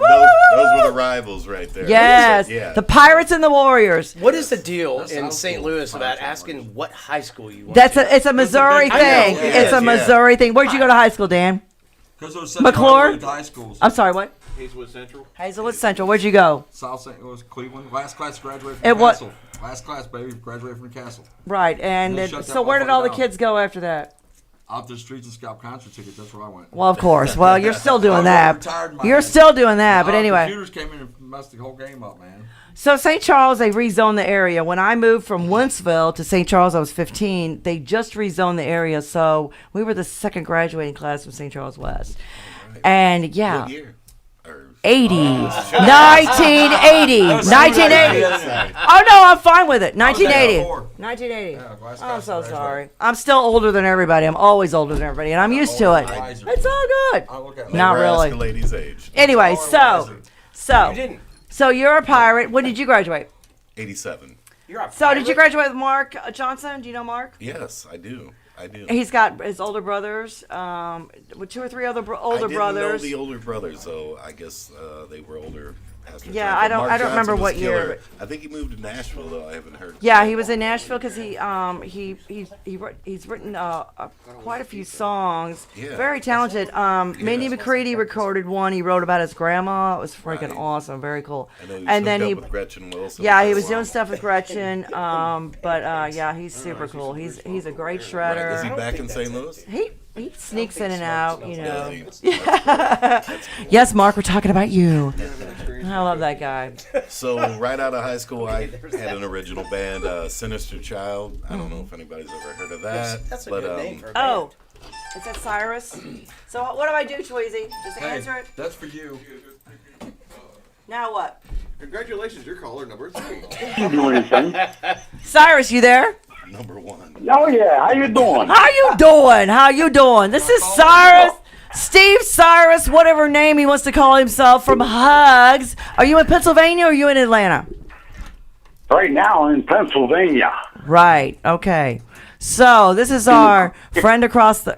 those were the rivals right there. Yes. Yeah. The Pirates and the Warriors. What is the deal That's in South St. School. Louis about South asking School. what high school you went It's to? a Missouri big thing. deal. It's a Yeah. Missouri thing. Where'd you go to high school, Dan? Because there was McClure? such high schools. I'm sorry, what? Hazelwood Central. Hazelwood Central. Where'd you go? South St. Louis, Cleveland. Last class graduated from It the wa- Castle. Last class, baby, graduated from the Castle. Right, and They then, shut that so where did all the motherfucker kids go after that? Out the streets and scalp concert tickets. That's where I went. Well, of course. Well, you're still I doing was that. retired in my You're day. still doing that, but anyway. Computers came in and messed the whole game up, man. So St. Charles, they rezoned the area. When I moved from Wentzville to St. Charles, I was 15. They just rezoned the area, so we were the second graduating class from St. Charles West. And yeah, What year? Or 80s, 1980, 1980. Oh no, I'm fine with it. 1980, before. 1980. Yeah, last I'm class so graduated. sorry. I'm still older than everybody. I'm always older than everybody, and I'm used to it. Wiser. It's all good. I look at Not Never really. ask a lady's age. Anyway, Or so wiser. so You didn't. so you're a pirate. When did you graduate? 87. You're a So did you pirate? graduate with Mark Johnson? Do you know Mark? Yes, I do. I do. He's got his older brothers, with 2 or 3 other older I didn't brothers. know the older brothers, so I guess they were older. Past their Yeah, time. I But don't- Mark I don't remember Johnson was what year, killer. I think he moved to Nashville though. I haven't heard. Yeah, he was in Nashville because he's written quite a few songs. Yeah. Very talented. Mindy McCready recorded one. He wrote about his grandma. It was freaking Right. awesome. Very cool. I know he was And then hooked he, up with Gretchen Wilson. yeah, for he a was while. doing stuff with Gretchen. Yeah, he's super cool. He's a great Right. shredder. Is he back in St. Louis? He sneaks in and out, you know. Yeah. Yes, Mark, we're talking about you. I love that guy. So right out of high school, I had an original band, Sinister Child. I don't know if anybody's ever heard of that. That's a but, good name for a band. Oh, is that Cyrus? So what do I do, Tweezy? Just answer it? That's for you. Now what? Congratulations, you're caller number 3. You do anything? Cyrus, you there? Number 1. Oh yeah, how you doing? How you doing? How you doing? This is Cyrus, Steve Cyrus, whatever name he wants to call himself, from Hugs. Are you in Pennsylvania or are you in Atlanta? Right now in Pennsylvania. Right. Okay. So this is our friend across the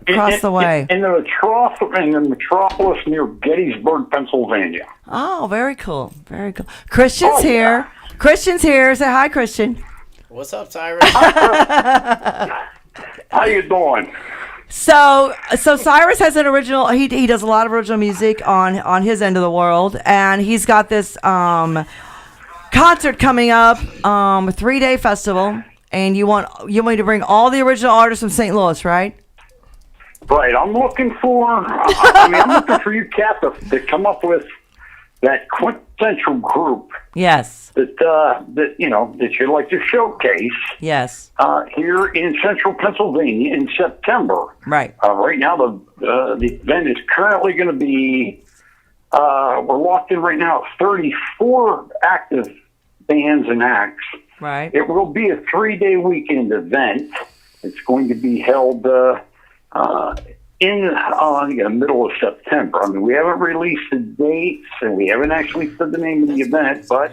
way. In the metropolis near Gettysburg, Pennsylvania. Oh, very cool. Very cool. Christian's here. Christian's here. Say hi, Christian. What's up, Cyrus? How you doing? So Cyrus has an original. He does a lot of original music on his end of the world, and he's got this concert coming up, a 3-day festival, and you want me to bring all the original artists from St. Louis, right? Right. I'm looking for. I'm looking for you, Kat, to come up with that quintessential group. Yes. That you'd like to showcase. Yes. Here in Central Pennsylvania in September. Right. Right now, the event is currently going to be. We're locked in right now. 34 active bands and acts. Right. It will be a 3-day weekend event. It's going to be held in the middle of September. I mean, we haven't released the dates and we haven't actually said the name of the event, but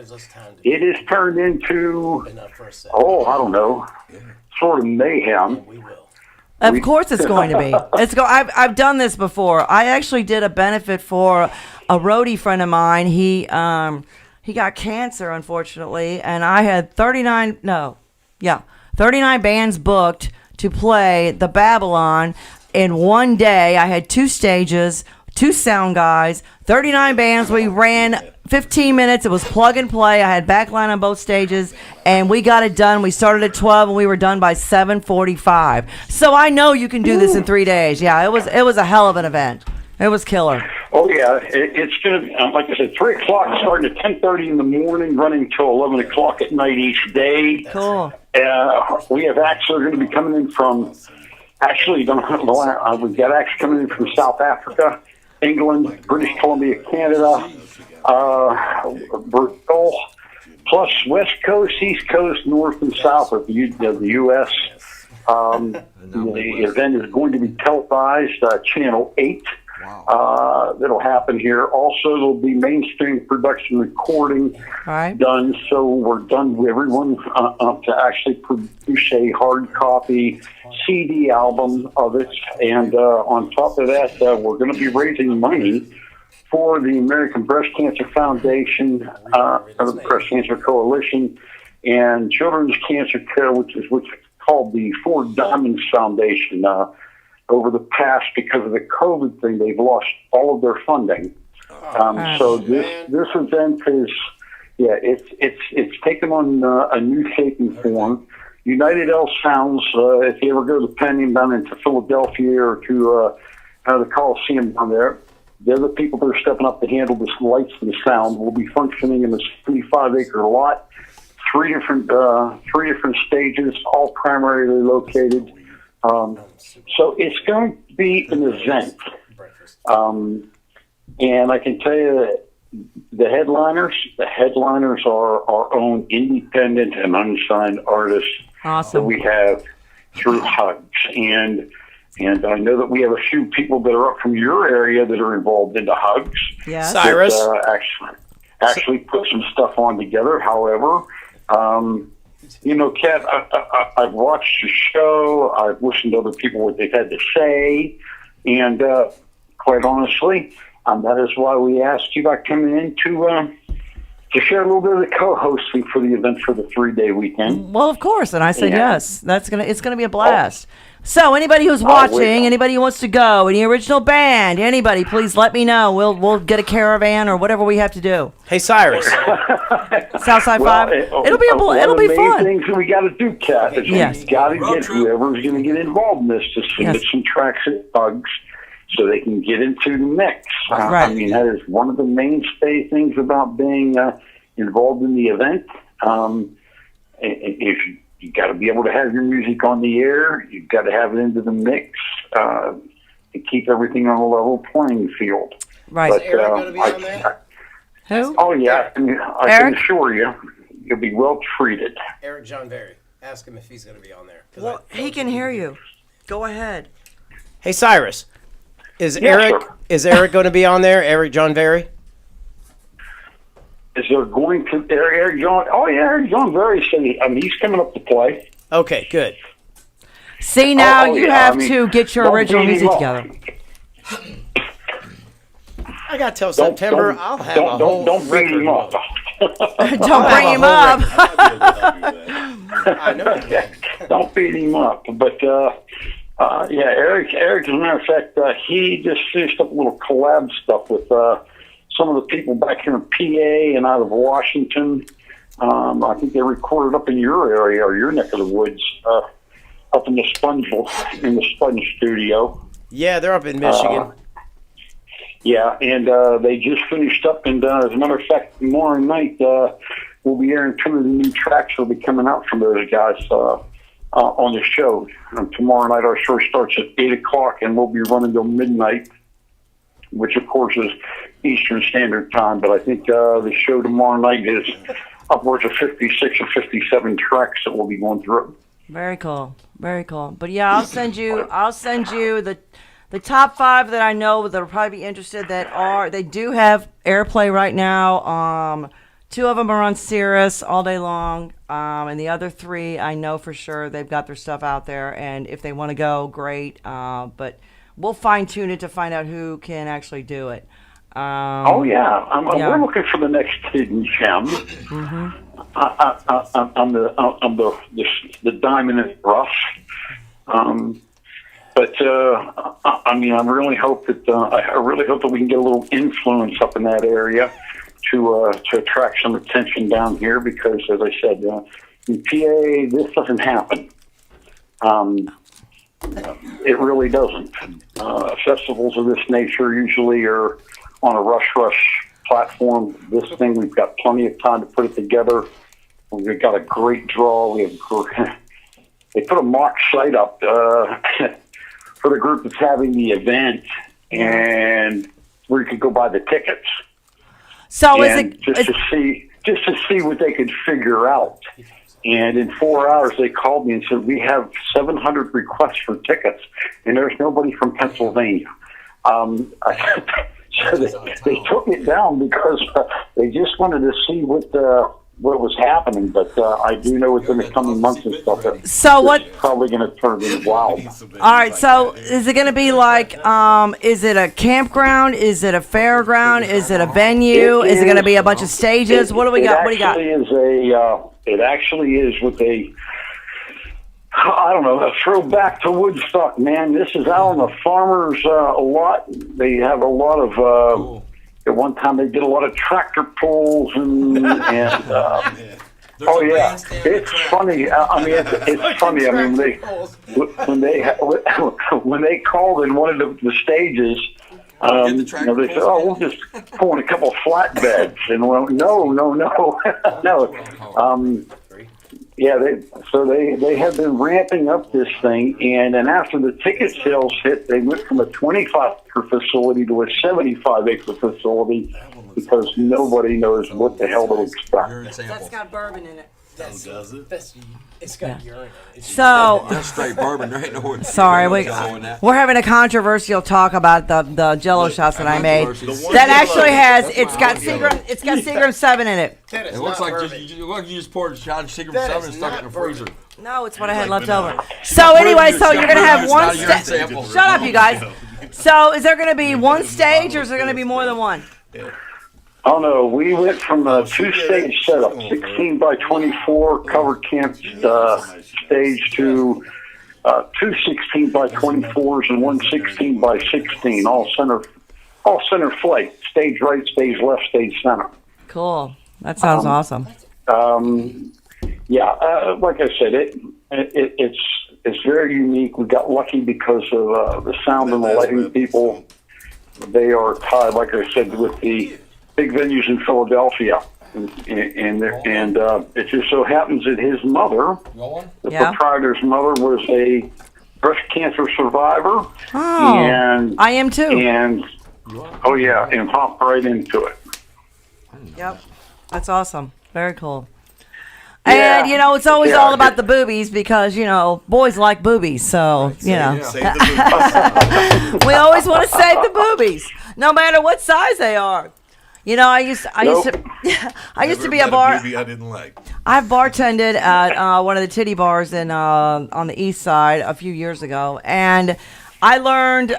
it is turned into, I don't know, sort of mayhem. Of course it's going to be. I've done this before. I actually did a benefit for a roadie friend of mine. He got cancer, unfortunately, and I had 39 bands booked to play the Babylon in one day. I had 2 stages, 2 sound guys, 39 bands. We ran 15 minutes. It was plug and play. I had backline on both stages, and we got it done. We started at 12, and we were done by 7:45. So I know you can do this in 3 days. Yeah, it was a hell of an event. It was killer. Oh yeah, it's going to be, like I said, 3 o'clock starting at 10:30 in the morning, running till 11 o'clock at night each day. Cool. We have acts that are going to be coming in from. Actually, we've got acts coming in from South Africa, England, British Columbia, Canada, Brazil, plus West Coast, East Coast, North and South of the U.S. The event is going to be televised, Channel 8. Wow. That'll happen here. Also, there'll be mainstream production recording done. So we're done with everyone to actually produce a hard copy CD album of it. And on top of that, we're going to be raising money for the American Breast Cancer Foundation, the Breast Cancer Coalition, and Children's Cancer Care, which is called the Four Diamonds Foundation. Over the past, because of the COVID thing, they've lost all of their funding. So this event is, it's taken on a new shape and form. United L Sounds, if you ever go to the Penny down into Philadelphia or to the Coliseum down there, they're the people that are stepping up to handle the lights and the sound. We'll be functioning in a 75-acre lot, 3 different stages, all primarily located. So it's going to be an event. And I can tell you that the headliners are our own independent and unsigned artists that we have through Hugs. And I know that we have a few people that are up from your area that are involved into Hugs. Yeah, Cyrus. That, actually put some stuff on together. However, Kat, I've watched the show. I've listened to other people, what they've had to say. And quite honestly, that is why we asked you about coming in to to share a little bit of the co-hosting for the event for the 3-day weekend. Well, of course, and I said Yeah. yes. It's gonna be a blast. So anybody who's watching, anybody who wants to go, any original band, anybody, please let me know. We'll get a caravan or whatever we have to do. Hey, Cyrus. Southside 5. It'll be it'll be fun. Things that we got to do, Kat, is Yes. we got to get whoever's going to get involved in this to submit some tracks and bugs so they can get into the mix. Right. I mean, that is one of the mainstay things about being involved in the event. If you got to be able to have your music on the air, you've got to have it into the mix to keep everything on a level playing field. Right. But, Is Eric going to be on there? Who? Oh yeah, I can assure you, you'll be well treated. Eric John Berry. Ask him if he's going to be on there. Well, he can hear you. Go ahead. Hey, Cyrus. Is Yes, Eric going to be on there? Eric John Berry? Is there going to Eric John? Oh yeah, Eric John very said he's coming up to play. Okay, good. See, now you yeah, have to get your don't original beat him music up. together. I got till September. I'll have a whole don't beat him up. Don't bring him up. I know. Don't beat him up. But yeah, Eric. As a matter of fact, he just finished up a little collab stuff with some of the people back here in PA and out of Washington. I think they recorded up in your area or your neck of the woods, up in the Sponge studio. Yeah, they're up in Michigan. Yeah, and they just finished up, and as a matter of fact, tomorrow night we'll be airing 2 of the new tracks that will be coming out from those guys on the show. Tomorrow night our show starts at 8 o'clock, and we'll be running till midnight, which of course is Eastern Standard Time, but I think the show tomorrow night is upwards of 56 or 57 tracks that we'll be going through. Very cool. Very cool. But yeah, I'll send you the top 5 that I know that will probably be interested they do have airplay right now. 2 of them are on Sirius all day long. And the other 3 I know for sure they've got their stuff out there, and if they want to go, great. But we'll fine tune it to find out who can actually do it. We're looking for the next hidden gem. Mm-hmm. I'm the diamond in the rough. But I really hope that we can get a little influence up in that area to attract some attention down here, because, as I said, in PA this doesn't happen. It really doesn't. Festivals of this nature usually are on a rush platform. This thing, we've got plenty of time to put it together. We've got a great draw. They put a mock site up for the group that's having the event, and where you could go buy the tickets. So just to see what they could figure out. And in 4 hours, they called me and said, we have 700 requests for tickets, and there's nobody from Pennsylvania. So they took it down because they just wanted to see what was happening. But I do know within the coming months and stuff that it's probably going to turn into wild. All right, so is it going to be like, is it a campground? Is it a fairground? Is it a venue? Is it going to be a bunch of stages? What do we got? What do you got? It actually is what I don't know, a throwback to Woodstock, man. This is out on the farmers a lot. They have a lot of, at one time they did a lot of tractor pulls and oh yeah, it's funny. It's funny. When they called and wanted the stages, they said, "Oh, we'll just pull in a couple of flatbeds," and well, no. Yeah, they have been ramping up this thing, and then after the ticket sales hit, they went from a 25-acre facility to a 75-acre facility because nobody knows what the hell to expect. That's got bourbon in it. Does it? It's got urine in it. So That's straight bourbon. There ain't no sorry, we're having a controversial talk about the Jello shots that I made. That actually has it's got Seagram 7 in it. It looks like you just poured a shot of Seagram 7 and stuck it in the freezer. No, it's what I had left over. So anyway, so you're gonna have one stage. Shut up, you guys. So is there gonna be one stage, or is there gonna be more than one? Oh no, we went from a she did two-stage it. setup, She's going for it. 16 by 24 covered camp stage to two 16 by 24s and one 16 by 16, all center flight, stage right, stage left, stage center. Cool. That sounds awesome. Yeah, like I said, it's very unique. We got lucky because of the sound and the lighting people. They are tied, like I said, with the big venues in Philadelphia, and it just so happens that his mother, the proprietor's mother, was a breast cancer survivor. Oh, and I am too. And and hopped right into it. Yep, that's awesome. Very cool. Yeah. And, it's always all about the boobies because, boys like boobies. So, Save the boobies. we always want to save the boobies, no matter what size they are. I used to be a bar. Movie I didn't like. I've bartended at one of the titty bars on the east side a few years ago, and I learned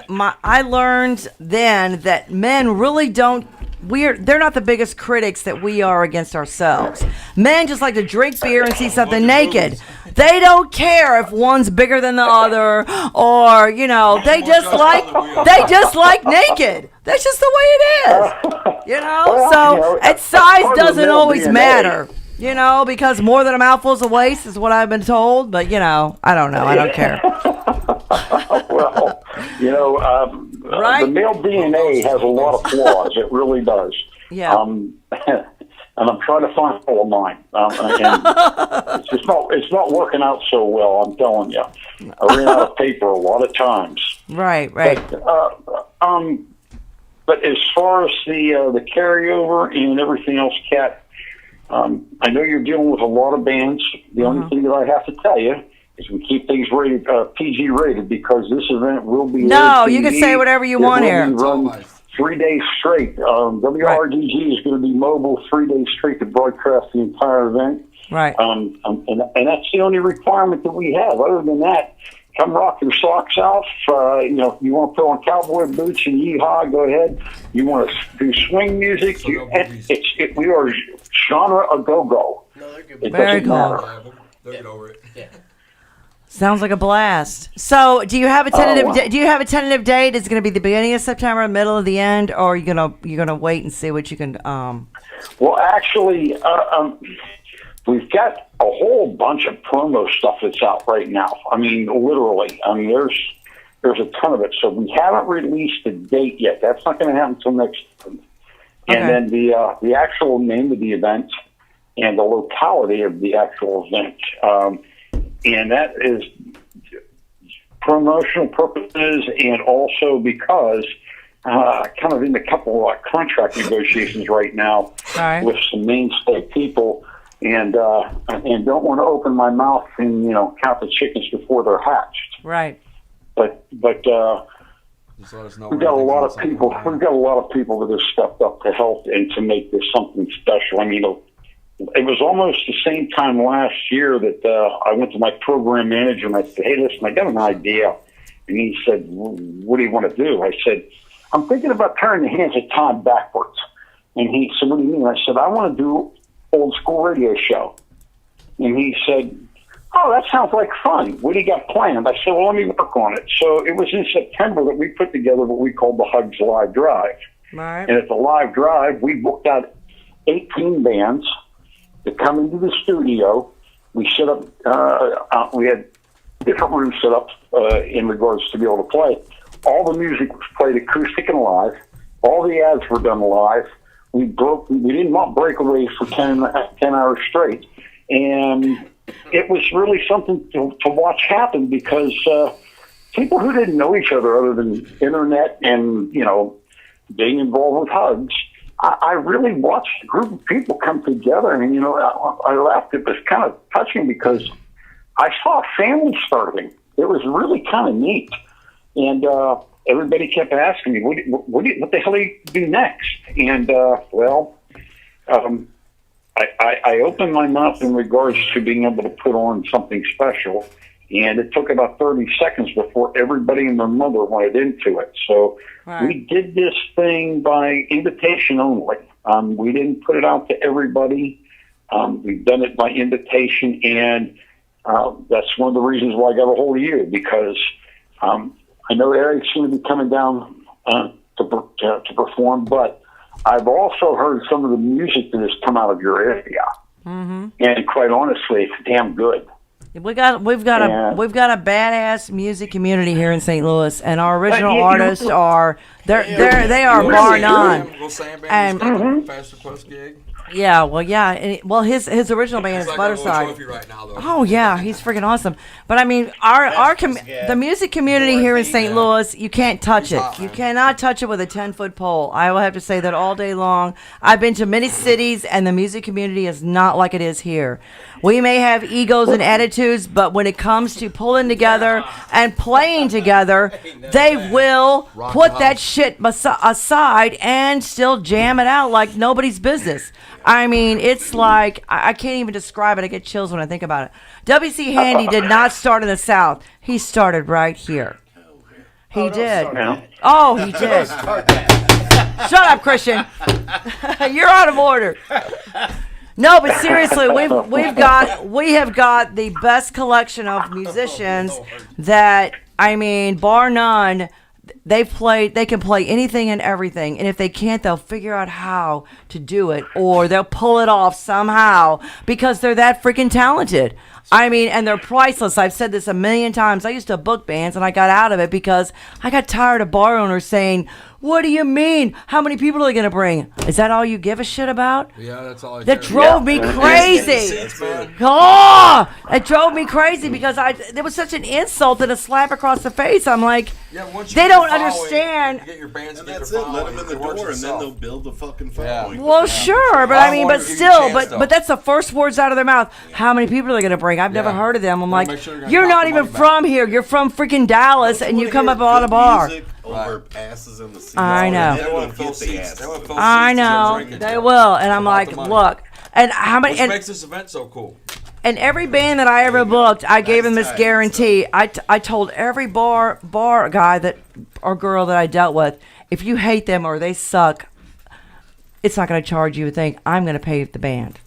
then that men really don't. They're not the biggest critics that we are against ourselves. Men just like to drink beer and see something naked. They don't care if one's bigger than the other, or they just like naked. That's just the way it is. And size doesn't always matter. Because more than a mouthful's a waste is what I've been told. But I don't know. I don't care. Well, right? The male DNA has a lot of flaws. It really does. Yeah. And I'm trying to find all of mine. And it's not working out so well. I'm telling you. I ran out of paper a lot of times. Right. But as far as the carryover and everything else, Kat, I know you're dealing with a lot of bands. The only thing that I have to tell you is we keep things rated PG rated because this event will be. No, you can say whatever you want here. Run 3 days straight. WRDG is going to be mobile 3 days straight to broadcast the entire event. Right. And that's the only requirement that we have. Other than that, come rock your socks off. You want to put on cowboy boots and yeehaw, go ahead. You want to do swing music. We are genre a go-go. No, they're good. It Very doesn't cool. matter. They'll get over it. Yeah. Sounds like a blast. So, do you have a tentative? Do you have a tentative date? Is it going to be the beginning of September, middle of the end, or are you gonna wait and see what you can? Well, actually, we've got a whole bunch of promo stuff that's out right now. I mean, literally. I mean, there's a ton of it. So we haven't released a date yet. That's not going to happen until next month. Okay. And then the actual name of the event and the locality of the actual event. And that is promotional purposes and also because kind of in a couple of contract negotiations right now with some mainstay people and don't want to open my mouth and, count the chickens before they're hatched. Right. But we've got a lot of people. We've got a lot of people that have stepped up to help and to make this something special. I mean, it was almost the same time last year that I went to my program manager and I said, "Hey, listen, I got an idea." And he said, "What do you want to do?" I said, "I'm thinking about turning the hands of time backwards." And he said, "What do you mean?" I said, "I want to do old school radio show." And he said, "Oh, that sounds like fun. What do you got planned?" I said, "Well, let me work on it." So it was in September that we put together what we called the Hugs Live Drive. Right. And at the Live Drive, we booked out 18 bands to come into the studio. We set up, we had different rooms set up in regards to be able to play. All the music was played acoustic and live. All the ads were done live. We didn't want breakaways for 10 hours straight. And it was really something to watch happen because people who didn't know each other than internet and, being involved with Hugs, I really watched a group of people come together, and I laughed. It was kind of touching because I saw a family starting. It was really kind of neat, and everybody kept asking me, "What the hell do you do next?" And I opened my mouth in regards to being able to put on something special, and it took about 30 seconds before everybody and their mother went into it. So we did this thing by invitation only. We didn't put it out to everybody. We've done it by invitation, and that's one of the reasons why I got a hold of you, because I know Eric's going to be coming down to perform, but I've also heard some of the music that has come out of your area, and quite honestly, it's damn good. We've got a badass music community here in St. Louis, and our original artists are they are bar none. And Faster Post gig. yeah, well, his original band is Butterside. Right now, though. Oh yeah, he's freaking awesome. But I mean, the music community here in St. Louis, you can't touch it. You cannot touch it with a 10-foot pole. I will have to say that all day long. I've been to many cities, and the music community is not like it is here. We may have egos and attitudes, but when it comes to pulling together and playing together, they will put that shit aside and still jam it out like nobody's business. I mean, it's like, I can't even describe it. I get chills when I think about it. W.C. Handy did not start in the South. He started right here. He did. Oh, he did. Shut up, Christian. You're out of order. No, but seriously, we have got the best collection of musicians that, I mean, bar none. They can play anything and everything, and if they can't, they'll figure out how to do it, or they'll pull it off somehow because they're that freaking talented. I mean, and they're priceless. I've said this a million times. I used to book bands, and I got out of it because I got tired of bar owners saying, "What do you mean? How many people are they going to bring? Is that all you give a shit about?" Yeah, that's all I That care drove me crazy. It drove me crazy because there was such an insult and a slap across the face. I'm like, they don't understand. You get your bands, And that's it. Let them in the door, and then they'll build the fucking following. Well, sure, but I mean, but still, but that's the first words out of their mouth. How many people are they going to bring? I've never heard of them. I'm like, you're not even from here. You're from freaking Dallas, and you come up on a bar. Over asses in the seats. I know. They won't get the ass. I know. They will, and I'm like, look, and how many? Which makes this event so cool. And every band that I ever booked, I gave them this guarantee. I told every bar guy that or girl that I dealt with, if you hate them or they suck, it's not going to charge you a thing. I'm going to pay the band.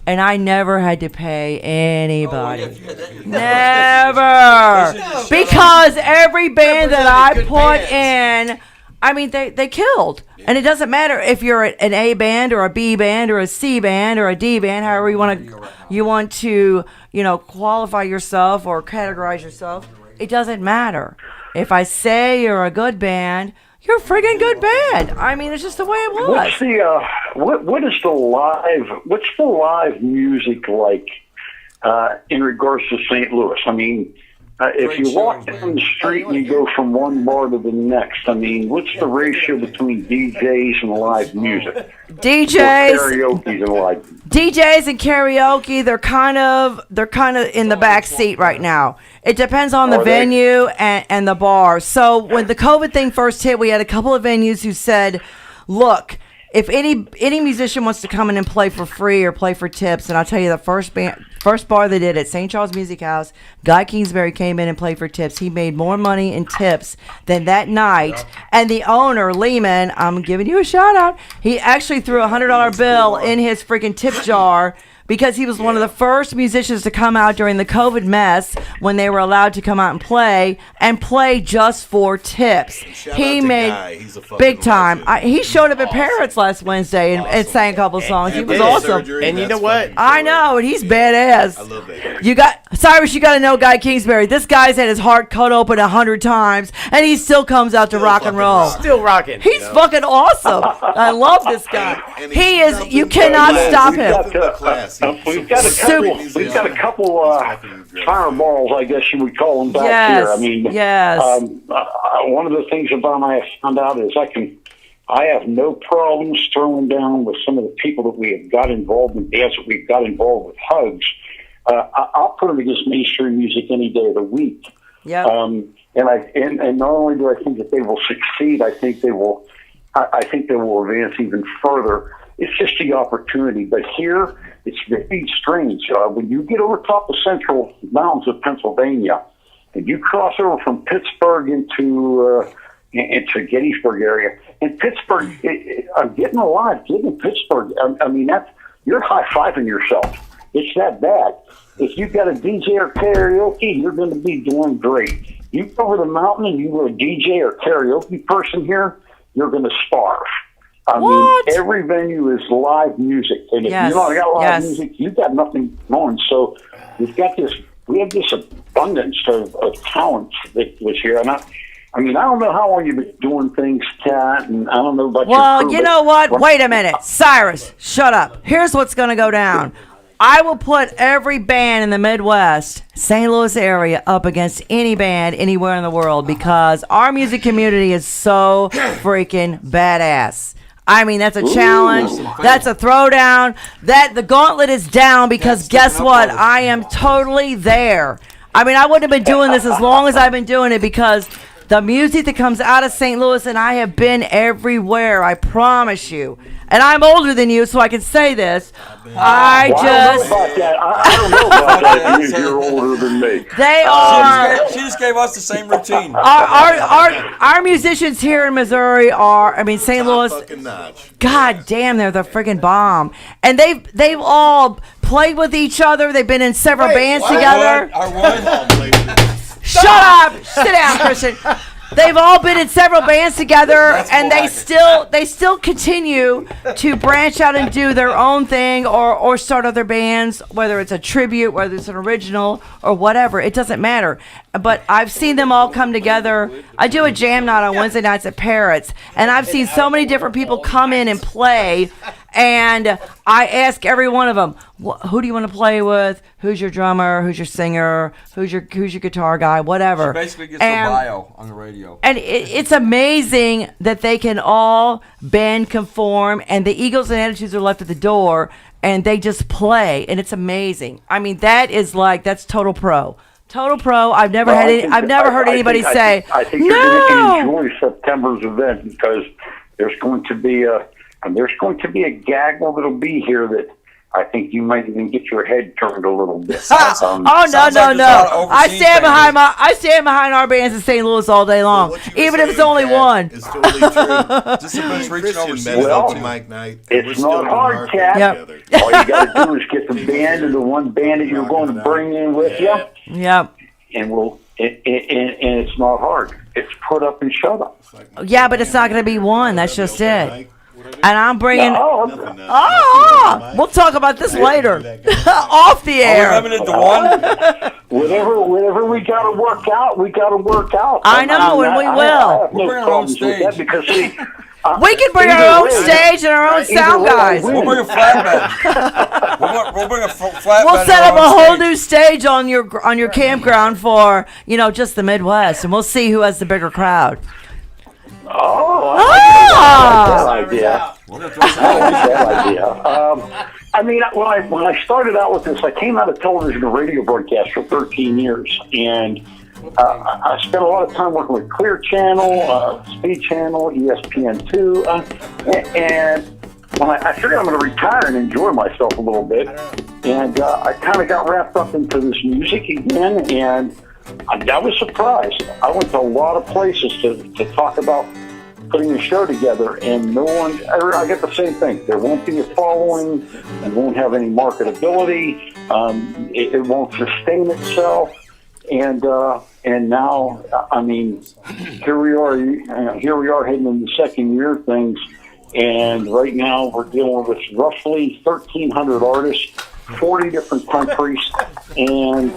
And I never had to pay anybody. Never. Because every band that I put in, I mean, they killed. And it doesn't matter if you're an A band or a B band or a C band or a D band, however you want to, qualify yourself or categorize yourself. It doesn't matter. If I say you're a good band, you're a friggin' good band. I mean, it's just the way it was. What's the live music like in regards to St. Louis? I mean, if you walk down the street and you go from one bar to the next, I mean, what's the ratio between DJs and live music? DJs and karaoke, they're kind of in the back seat right now. It depends on the venue and the bar. So when the COVID thing first hit, we had a couple of venues who said, look, if any musician wants to come in and play for free or play for tips, and I'll tell you the first bar they did at St. Charles Music House, Guy Kingsbury came in and played for tips. He made more money in tips than that night. Yep. And the owner, Lehman, I'm giving you a shout out, he actually threw a $100 bill in his freaking tip jar because he was one of the first musicians to come out during the COVID mess when they were allowed to come out and play just for tips. He made big time. He showed up at Parrots last Wednesday and sang a couple songs. He was awesome. And you know what? I know, and he's badass. I love that. Cyrus, you got to know Guy Kingsbury. This guy's had his heart cut open 100 times, and he still comes out to rock and roll. Still rocking. He's fucking awesome. I love this guy. He is. You cannot stop him. We've got a couple fireballs, I guess you would call them back here. I mean, one of the things about I have found out is I have no problems throwing down with some of the people that we have got involved in bands that we've got involved with Hugs. I'll put them against mainstream music any day of the week. Yeah. And not only do I think that they will succeed, I think they will advance even further. It's just the opportunity. But here, it's very strange. When you get over top of central mountains of Pennsylvania, and you cross over from Pittsburgh into Gettysburg area, in Pittsburgh, I'm getting a lot. Getting in Pittsburgh, I mean, you're high-fiving yourself. It's that bad. If you've got a DJ or karaoke, you're going to be doing great. You go over the mountain and you were a DJ or karaoke person here, you're going to starve. I mean, every venue is live music, and if you don't got live music, you've got nothing going. So we have this abundance of talent that was here, and I mean, I don't know how long you've been doing things, Kat, and I don't know about your crew. Well, you know what? Wait a minute. Cyrus, shut up. Here's what's going to go down. I will put every band in the Midwest, St. Louis area, up against any band anywhere in the world because our music community is so freaking badass. I mean, that's a challenge. That's a throwdown. The gauntlet is down because guess what? I am totally there. I mean, I wouldn't have been doing this as long as I've been doing it because the music that comes out of St. Louis, and I have been everywhere, I promise you. And I'm older than you, so I can say this. I don't know about that. I don't know about that. You're older than me. They are. She just gave us the same routine. Our musicians here in Missouri are, I mean, St. Louis. God damn, they're the friggin' bomb. And they've all played with each other. They've been in several bands together. Shut up! Sit down, Christian. They've all been in several bands together, and they still continue to branch out and do their own thing or start other bands, whether it's a tribute, whether it's an original, or whatever. It doesn't matter. But I've seen them all come together. I do a jam night on Wednesday nights at Parrots, and I've seen so many different people come in and play, and I ask every one of them, who do you want to play with? Who's your drummer? Who's your singer? Who's your guitar guy? Whatever. She basically gets their bio on the radio. And it's amazing that they can all bend, conform, and the egos and attitudes are left at the door, and they just play, and it's amazing. I mean, that's total pro. Total pro. I've never heard anybody say, I think you're going to enjoy September's event because there's going to be a gaggle that'll be here that I think you might even get your head turned a little bit. No! I stand behind our bands in St. Louis all day long, even if it's only one. It's totally true. Discipline's reaching over Mike Night. It's not hard, Kat. Yep. All you got to do is get the band and the one band that you're going to bring in with you. Yep. And it's not hard. It's put up and shut up. Yeah, but it's not going to be one. That's just it. And I'm bringing. We'll talk about this later, off the air. Are we limited to one? Whatever we got to work out, we got to work out. I know, and we will. We'll bring our own stage because we can bring our own stage and our own sound guys. We'll bring a flatbed. We'll bring a flatbed. We'll set up a whole new stage on your campground for just the Midwest, and we'll see who has the bigger crowd. I like that idea. I mean, when I started out with this, I came out of television and radio broadcast for 13 years, and I spent a lot of time working with Clear Channel, Speed Channel, ESPN2, and when I figured I'm going to retire and enjoy myself a little bit, and I kind of got wrapped up into this music again, and I was surprised. I went to a lot of places to talk about putting a show together, and I get the same thing. There won't be a following. It won't have any marketability. It won't sustain itself. And now, I mean, here we are heading into the second year of things, and right now we're dealing with roughly 1,300 artists, 40 different countries, and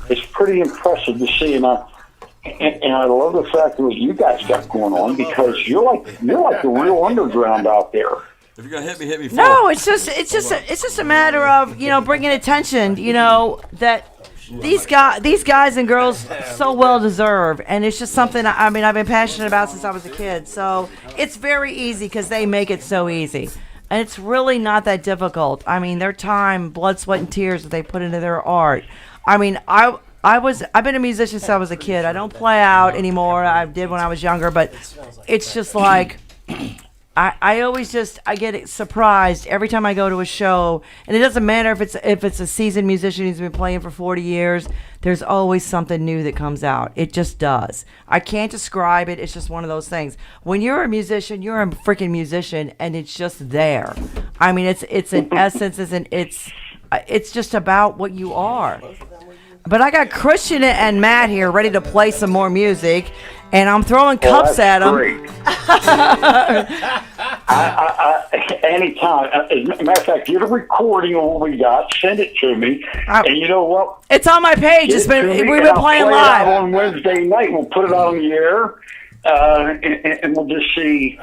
it's pretty impressive to see. And I love the fact that what you guys got going on because you're like the real underground out there. If you're gonna hit me full. No, it's just a matter of bringing attention. That these guys and girls so well deserve, and it's just something I've been passionate about since I was a kid. So it's very easy because they make it so easy. And it's really not that difficult. I mean, their time, blood, sweat, and tears that they put into their art. I mean, I've been a musician since I was a kid. I don't play out anymore. I did when I was younger, but it's just like I always I get surprised every time I go to a show, and it doesn't matter if it's a seasoned musician who's been playing for 40 years. There's always something new that comes out. It just does. I can't describe it. It's just one of those things. When you're a musician, you're a freaking musician, and it's just there. I mean, it's an essence. It's just about what you are. But I got Christian and Matt here ready to play some more music. And I'm throwing cups at them. Anytime. As a matter of fact, get a recording of what we got, send it to me. And you know what? It's on my page. We've been playing live. On Wednesday night, we'll put it out on the air, and we'll just see.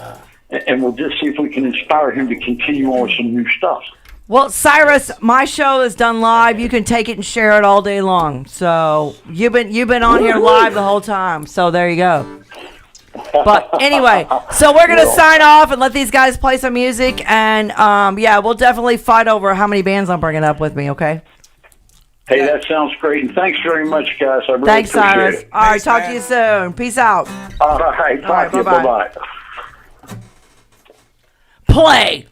And we'll just see if we can inspire him to continue on with some new stuff. Well, Cyrus, my show is done live. You can take it and share it all day long. So you've been on here live the whole time. So there you go. But anyway, so we're gonna sign off and let these guys play some music, and we'll definitely fight over how many bands I'm bringing up with me. Okay. Hey, that sounds great, and thanks very much, guys. I really Thanks, appreciate Cyrus. it. All right, talk to you soon. Peace out. All right, talk to you. bye-bye. Bye-bye. Play.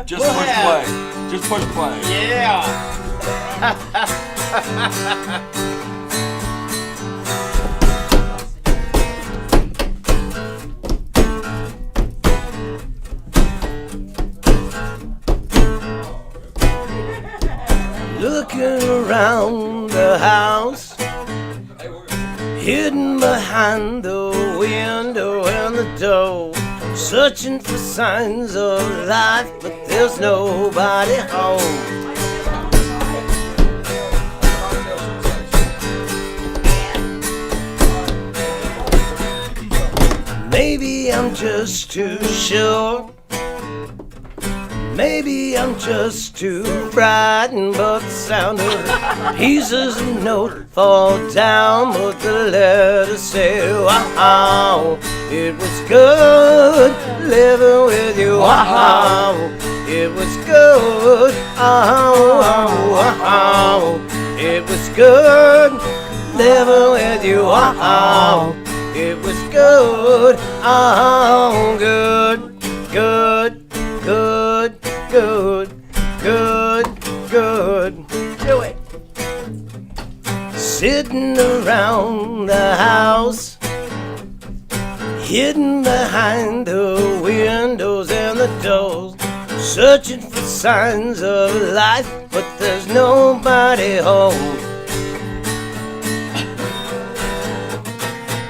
Just push play. Just push play. Yeah. Looking around the house, hidden behind the window and the door, searching for signs of life, but there's nobody home. Maybe I'm just too sure. Maybe I'm just too frightened, but the sound of pieces of note fall down, but the letters say, wow, it was good living with you, wow, it was good, wow, it was good living with you, wow, it was good, good, good, good. Good, good, good. Do it. Sitting around the house, hidden behind the windows and the doors, searching for signs of life, but there's nobody home.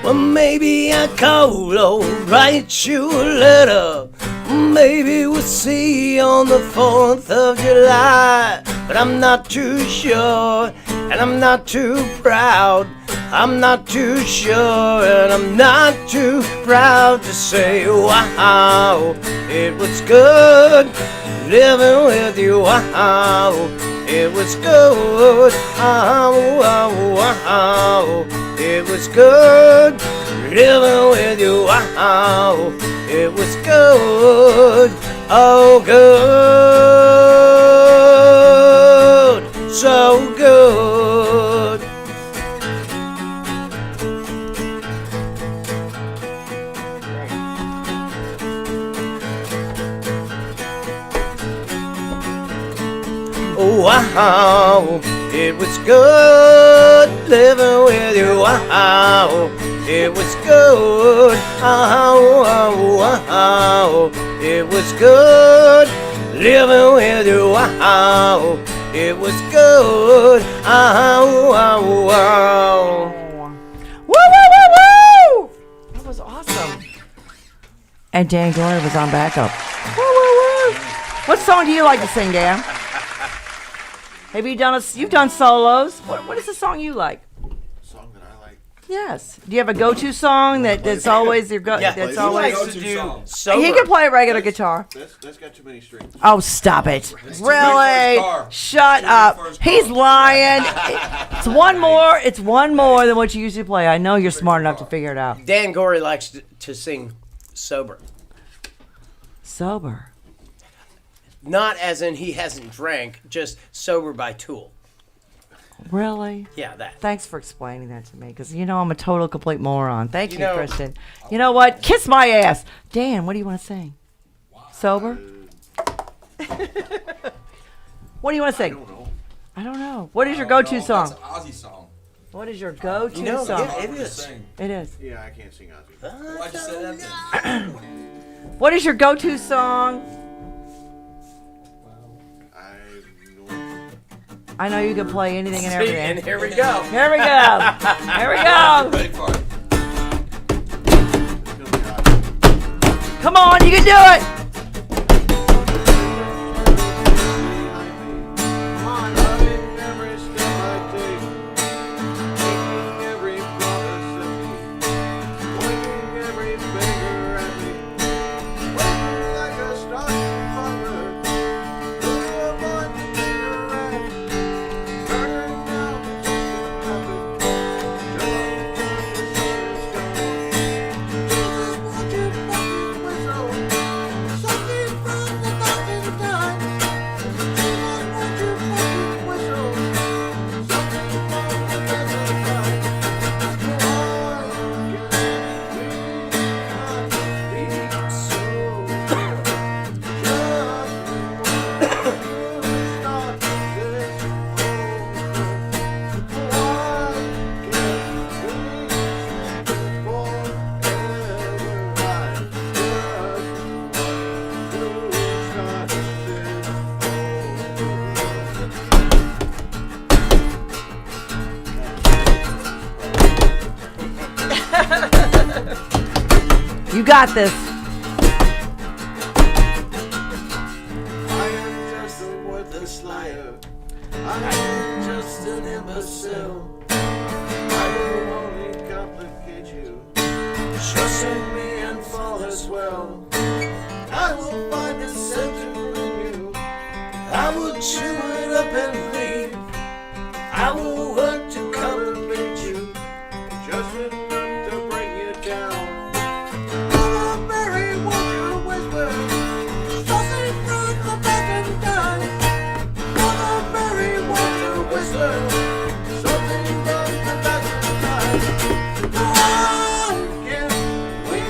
Well, maybe I call or write you a letter. Maybe we'll see on the 4th of July. But I'm not too sure, and I'm not too proud. I'm not too sure, and I'm not too proud to say, wow, it was good living with you, wow, it was good, wow, it was good living with you, wow, it was good, oh good, so good. Wow, it was good living with you, wow, it was good, wow, it was good living with you, wow, it was good, wow. Woo, woo, woo, woo! That was awesome. And Dan Glory was on backup. Woo, woo, woo! What song do you like to sing, Dan? Have you done you've done solos? What is the song you like? Song that I like. Yes. Do you have a go-to song that's always your go? Yeah, that's he always. likes to do He can play a regular guitar. That's got too many strings. Oh, stop it! Really? Shut up! He's lying. It's one more. It's one more than what you usually play. I know you're smart enough to figure it out. Dan Gorey likes to sing sober. Sober. Not as in he hasn't drank, just sober by Tool. Really? Yeah, that. Thanks for explaining that to me, because you know I'm a total complete moron. Thank you, You know- Christian. You know what? Kiss my ass. Dan, what do you want to sing? Sober? What do you want to sing? I don't know. What is your go-to song? That's an Ozzy song. What is your go-to You know, song? yeah, it is. It is. Yeah, I can't sing Ozzy. Why'd you say that then? What is your go-to song? I know you can play anything and See, everything. and here we go. Here we go. Here we go. Ready for it. Come on, you can do it. Loving every step I take, taking every promise of me, pointing every finger at me, waiting like a stalking father, who avoid the bitter end, burning down the distant rapid, just something from the passing time. Won't you fucking whistle? Something from the passing time. Why can't we not be so good? Just start this over. Why can't we forever? I You got this. I am just a worthless liar. I am just an imbecile. I will only complicate you. Trust in me and fall as well. I will find a center in you. I will chew it up and leave. I will work to complicate you. Just enough to bring you down. Mama Mary, won't you whisper? Something from the back and down. Mama Mary, won't you whisper? Something from the back and down. Why can't we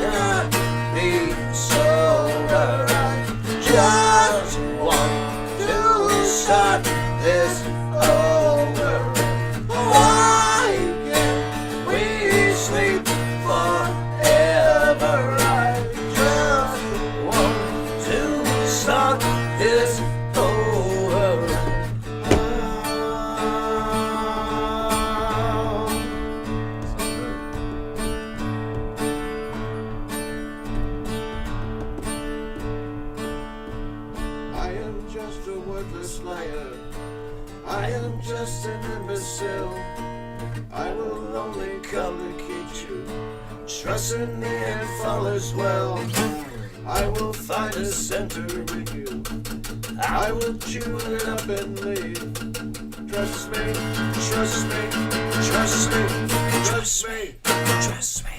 not be sober? I just want to start this over. Why can't we sleep forever? I just want to start this over. I am just a worthless liar. I am just an imbecile. I will only complicate you. Trust in me and fall as well. I will find a center in you. I will chew it up and leave. Trust me, trust me, trust me, trust me, trust me.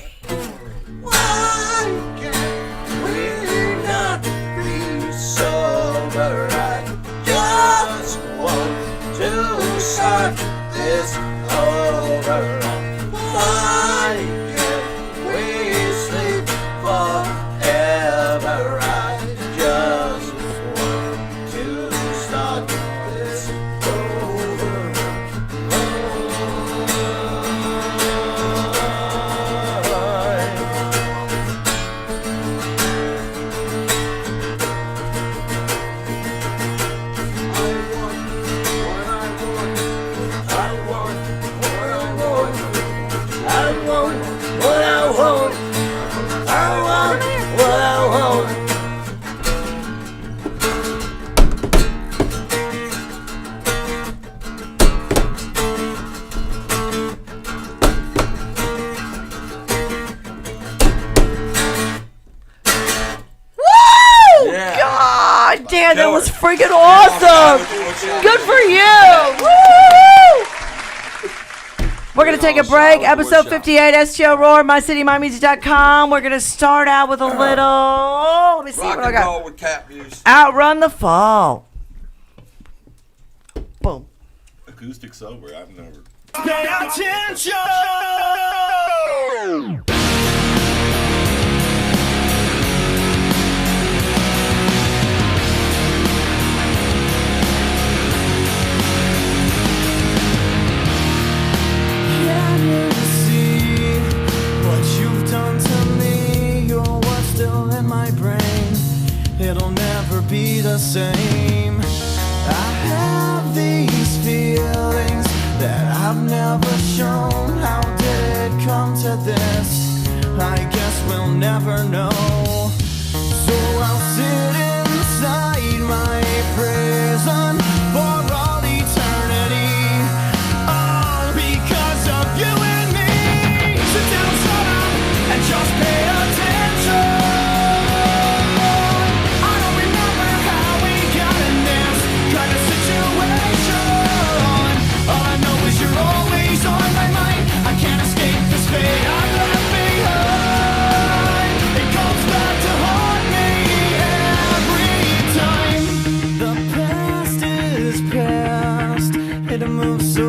Why can't we not be sober? I just want to start this over. Why can't we sleep forever? I just want to start this over. God damn, that Killer. was freaking awesome. Good for you. Woo! We're going to take a break. Episode 58, STL Roar, MyCityMyMusic.com. We're going to start out with a little, let me see Rock what I and got. roll with cat music. Outrun the Fall. Boom. acoustic sober. I've never. Pay attention! Can you see what you've done to me? Your words still in my brain. It'll never be the same. I have these feelings that I've never shown. How did it come to this? I guess we'll never know. So I'll sit inside my prison for all eternity, all because of you and me. Sit down, shut up, and just pay attention. I don't remember how we got in this kind of situation. All I know is you're always on my mind. I can't escape this fate I left behind. It comes back to haunt me every time. The past is past. It moves so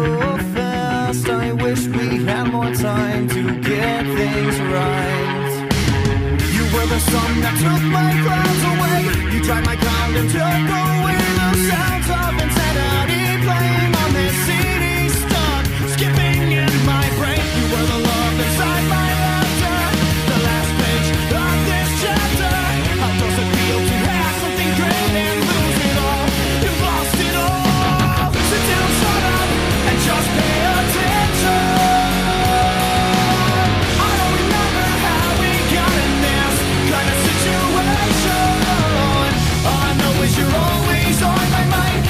fast. I wish we had more time to get things right. You were the sun that took my clouds away. You dried my ground and took away the sounds of insanity playing on this CD, stuck, skipping in my brain. You were the love inside my laughter, the last page of this chapter. How does it feel to have something great and lose it all? You've lost it all. Sit down, shut up, and just pay attention. I don't remember how we got in this kind of situation. All I know is you're always on my mind.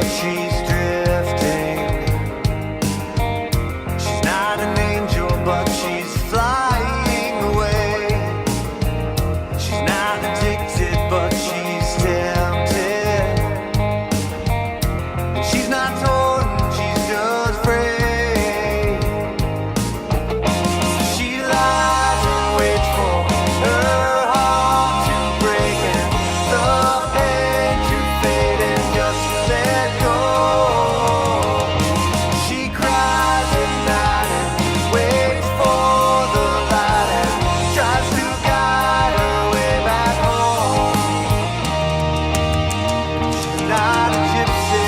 but she's drifting. She's not an angel, but she's flying away. She's not addicted, but she's tempted. She's not torn, she's just free. She lies and waits for her heart to break and the pain to fade and just let go. She cries at night and waits for the light and tries to guide her way back home. She's not a gypsy.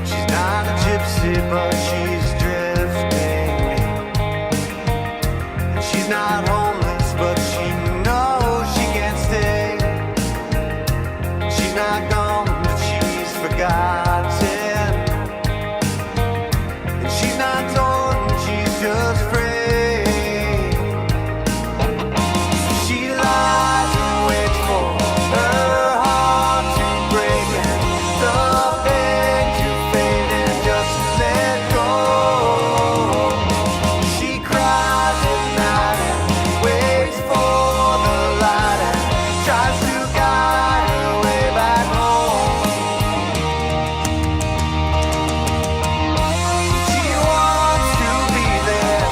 She's not a gypsy, but she's drifting. And she's not homeless, but she knows she can't stay. She's not gone, but she's forgotten. And she's not torn, she's just free. She lies and waits for her heart to break and the pain to fade and just let go. She cries at night and waits for the light and tries to guide her way back home. She wants to be there,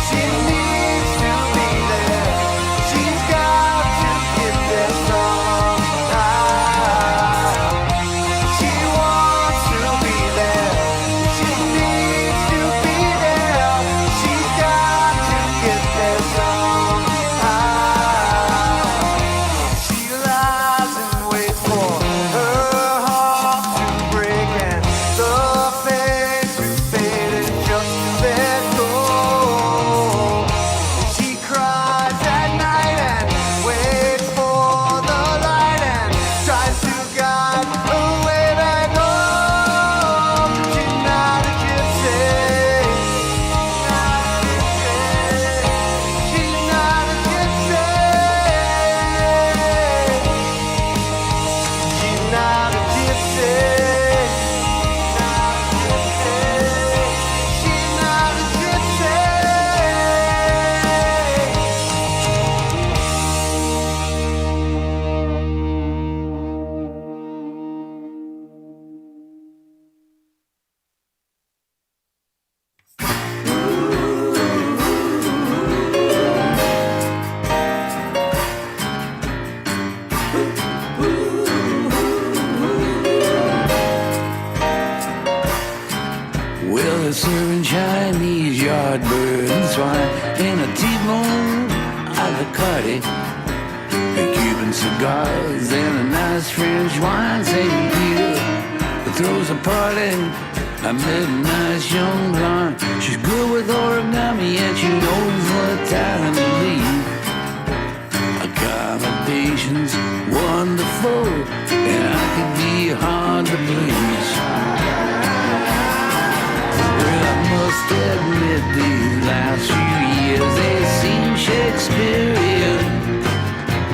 she needs to be there. She's got to get there somehow. She wants to be there, she needs to be there. She's got to get there somehow. She lies and waits for her heart to break and the pain to fade and just let go. She cries at night and waits for the light and tries to guide her way back home. She's not a gypsy. She's not a gypsy. She's not a gypsy. She's not a gypsy. Well, they're serving Chinese yardbird and swine in a T-bone avocado. They're Cuban cigars and a nice French wine. St. Peter throws a party. I met a nice young blonde. She's good with origami and she knows what time to leave. Accommodations wonderful and I could be hard to please. Well, I must admit these last few years they seem Shakespearean.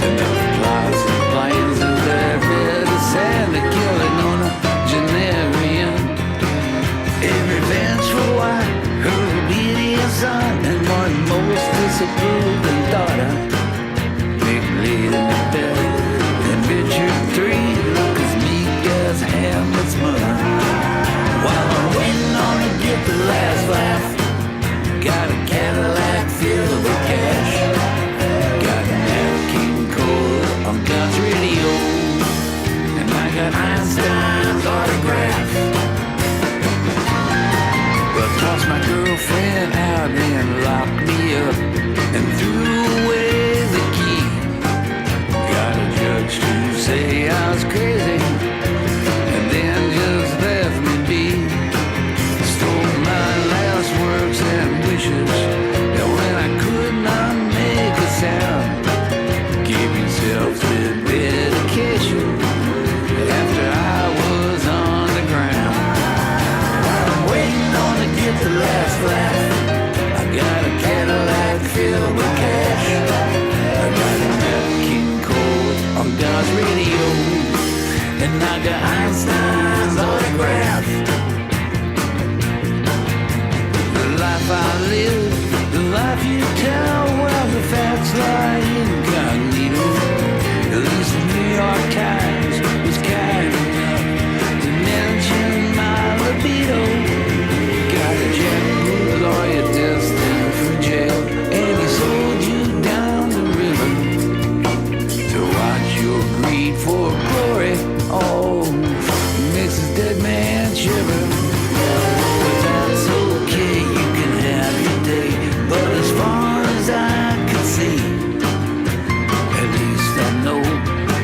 Enough plots and plans and their medicine to kill it on a Generian. Every vengeful wife, her obedient son, and one most disapproving daughter. Big lady in the bed, and Richard III look as meek as Hamlet's mother. While I'm waiting on to get the last laugh, got a Cadillac filled with cash. for glory. Oh, makes a dead man shiver. But that's okay, you can have your day. But as far as I can see, at least I know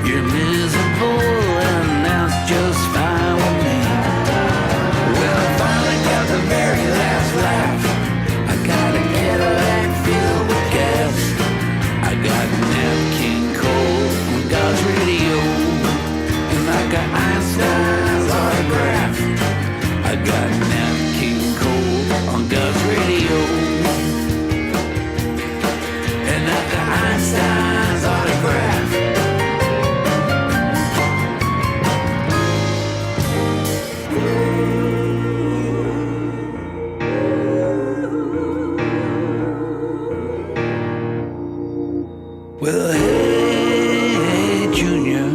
you're miserable, and that's just fine with me. Well, I finally got the very last laugh. I got a Cadillac filled with gas. I got Nat King Cole on God's radio, and I got Einstein's autograph. I got Nat King Cole on God's radio, and I got Einstein's autograph. Well, hey, Junior,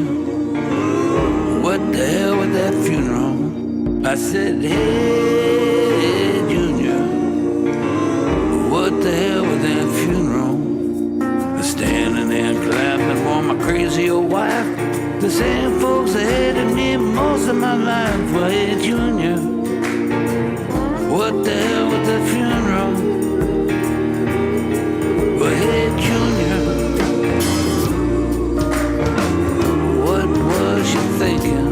what the hell with that funeral? I said, hey, Junior, what the hell with that funeral? Standing there clapping for my crazy old wife, the same folks that hated me most of my life. Well, hey, Junior, what the hell with that funeral? Well, hey, Junior, what was you thinking?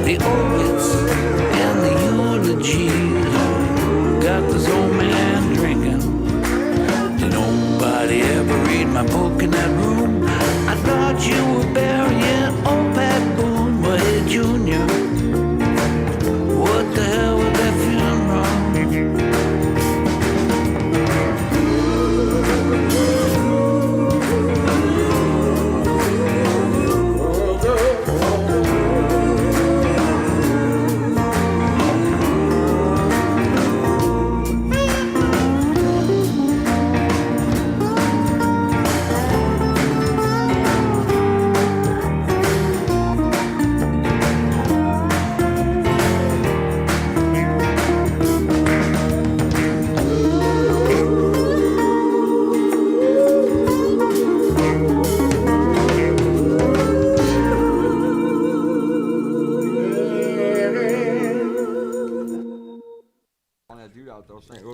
The opiates and the eulogies got this old man drinking. Did nobody ever read my book in that room? I thought you were burying old Pat Boone. But hey, Junior, what the hell with that funeral?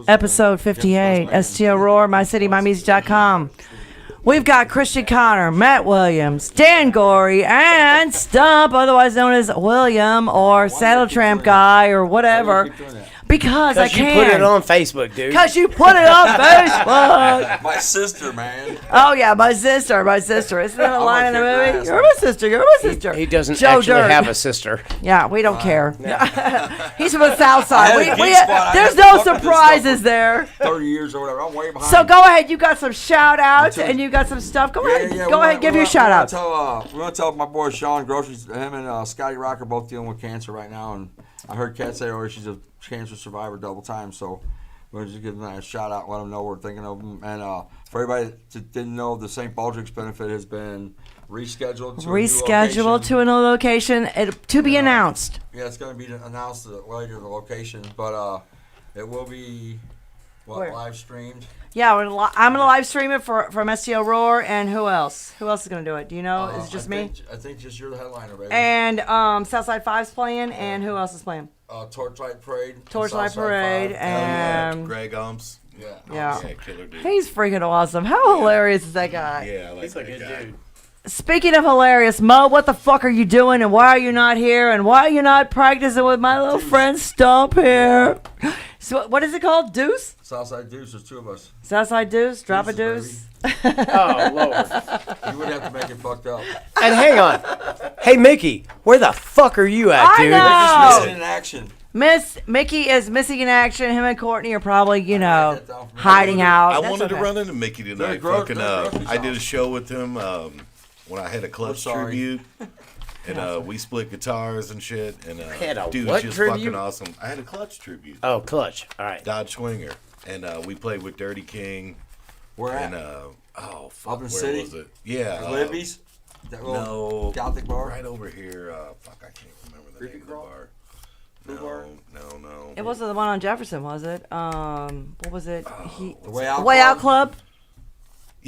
Episode 58, STL Roar, MyCityMyMusic.com. We've got Christian Connor, Matt Williams, Dan Gorey, and Stump, otherwise known as William or Saddle Tramp Guy or whatever. Because I Because you can. put it on Facebook, dude. Because you put it on Facebook. My sister, man. Oh, yeah, my sister. Isn't that a line in the movie? You're my sister. He doesn't Joe actually Dirt. have a sister. Yeah, we don't care. He's from the South Side. I had a geek spot. I There's had no to fuck with this surprises stuff there. 30 years or whatever. I'm way behind. So go ahead. You got some shout outs and you got some stuff. Go ahead. Go ahead. Give your shout outs. We're going to tell my boy Sean Groceries, him and Scotty Rock are both dealing with cancer right now. And I heard Kat say earlier she's a cancer survivor double time. So we're just giving them a shout out, let them know we're thinking of them. And for everybody that didn't know, the St. Baldrick's benefit has been rescheduled to a new location to be announced. Yeah, it's going to be announced later, the location, but it will be live streamed. Yeah, I'm gonna live stream it from STL Roar, and who else? Who else is gonna do it? Do you know? Is it just me? I think just you're the headliner, baby. And Southside 5's playing, and who else is playing? Torchlight Parade. Torchlight Parade, and Greg Umps. Yeah. Killer dude. He's freaking awesome. How hilarious is that guy? Yeah, I like He's a that good guy. dude. Speaking of hilarious, Mo, what the fuck are you doing, and why are you not here, and why are you not practicing with my little friend Stump here? So what is it called? Deuce? Southside Deuce, there's two of us. Southside Deuce? Drop a deuce? Oh, Lord. You would have to make it fucked up. And hang on. Hey, Mickey, where the fuck are you at, I dude? know. Just missing in action. Miss Mickey is missing in action. Him and Courtney are probably, hiding out. I That's wanted to okay. run into Mickey tonight. I did a show with him when I had a clutch tribute. And we split guitars and shit. And Had a dude, what just tribute? fucking awesome. I had a clutch tribute. Oh, clutch. All right. Dodge Swinger. And we played with Dirty King. Where at? And oh fuck, Up in where City? was it? Yeah. Libby's? That little No. Gothic bar? Right over here. Fuck, I can't remember the name of the bar. No. It wasn't the one on Jefferson, was it? What was it? The Way Out Way Out Club? Club?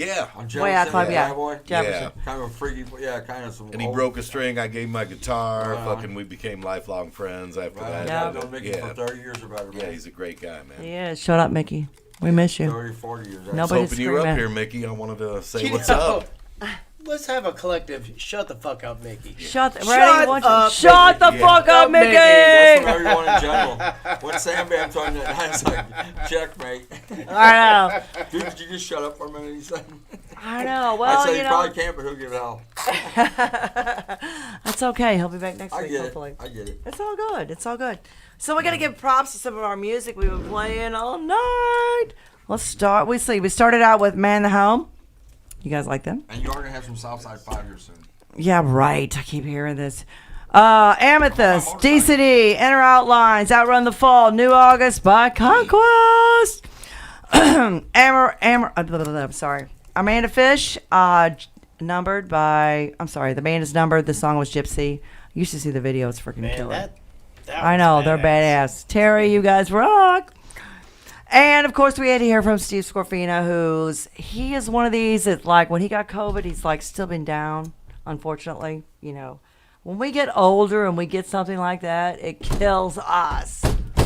Yeah. On Way Out Jefferson, Club, yeah. Boy. Jefferson. Kind of a freaky, kind of some. And he broke a string. I gave him my guitar. Fucking, we became lifelong friends after that. Yeah. I've known Mickey for 30 years or better, man. Yeah, he's a great guy, man. He is. Shut up, Mickey. We miss you. 30, 40 years. I was Nobody's hoping you were up screaming. here, Mickey. I wanted to say You what's know, up. Let's have a collective. Shut the fuck up, Mickey. Shut the Shut up, fuck up, Mickey. That's what everyone in general. When Sam Bam told me that, it's like, checkmate. I know. Dude, could you just shut up for a minute? He said. I know. Well, I said you he know. probably can't, but he'll give it hell. That's okay. He'll be back next I week, get hopefully. it. I get it. It's all good. It's all good. So we got to give props to some of our music we've been playing all night. Let's start. We started out with Man the Home. You guys like them? And you are going to have some Southside 5 here soon. Yeah, right. I keep hearing this. Amethyst, DCD, Inner Outlines, Outrun the Fall, New August by Conquest. Sorry. Amanda Fish, numbered by, the band is numbered. The song was Gypsy. You should see the video. It's freaking killer. I know, they're badass. Terry, you guys rock. And of course, we had to hear from Steve Scorfina, he is one of these that, like, when he got COVID, he's like still been down, unfortunately. You know, when we get older and we get something like that, it kills us. Yeah.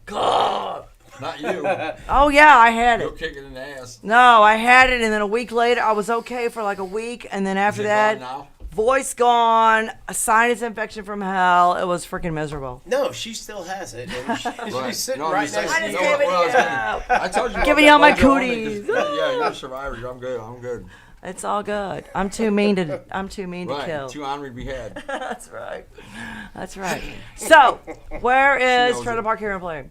God. Not you. Oh, yeah, I had You'll it. kick it in the ass. No, I had it, and then a week later, I was okay for like a week, and then after Is it that, gone now? voice gone, a sinus infection from hell. It was freaking miserable. No, she still has it. And she's sitting No, right I'm next just to saying- you. I just gave it I to you. I told you. Giving about you all my that mojo only cooties. 'cause- Yeah, you're a survivor. I'm good. I'm good. It's all good. I'm too mean to Right. kill. Too honorary to be had. That's right. That's right. So, where is knows Trailer it. Park Hero Play?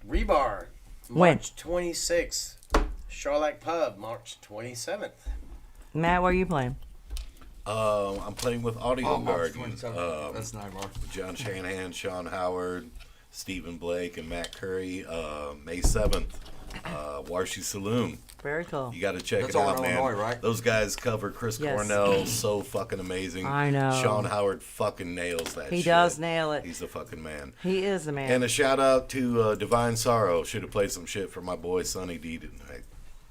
Rebar, When? March 26th. Charlotte Pub, March 27th. Matt, where are you playing? I'm playing with Audio March Garden. 27th. That's not March. John Shanahan, Sean Howard, Stephen Blake, and Matt Curry. May 7th, Warshy Saloon. Very cool. You got to check That's it all out, in man. Illinois, right? Those guys cover Chris Yes. Cornell so fucking amazing. I know. Sean Howard fucking nails that He shit. does nail it. He's a fucking man. He is the man. And a shout out to Divine Sorrow. Should have played some shit for my boy Sonny D tonight.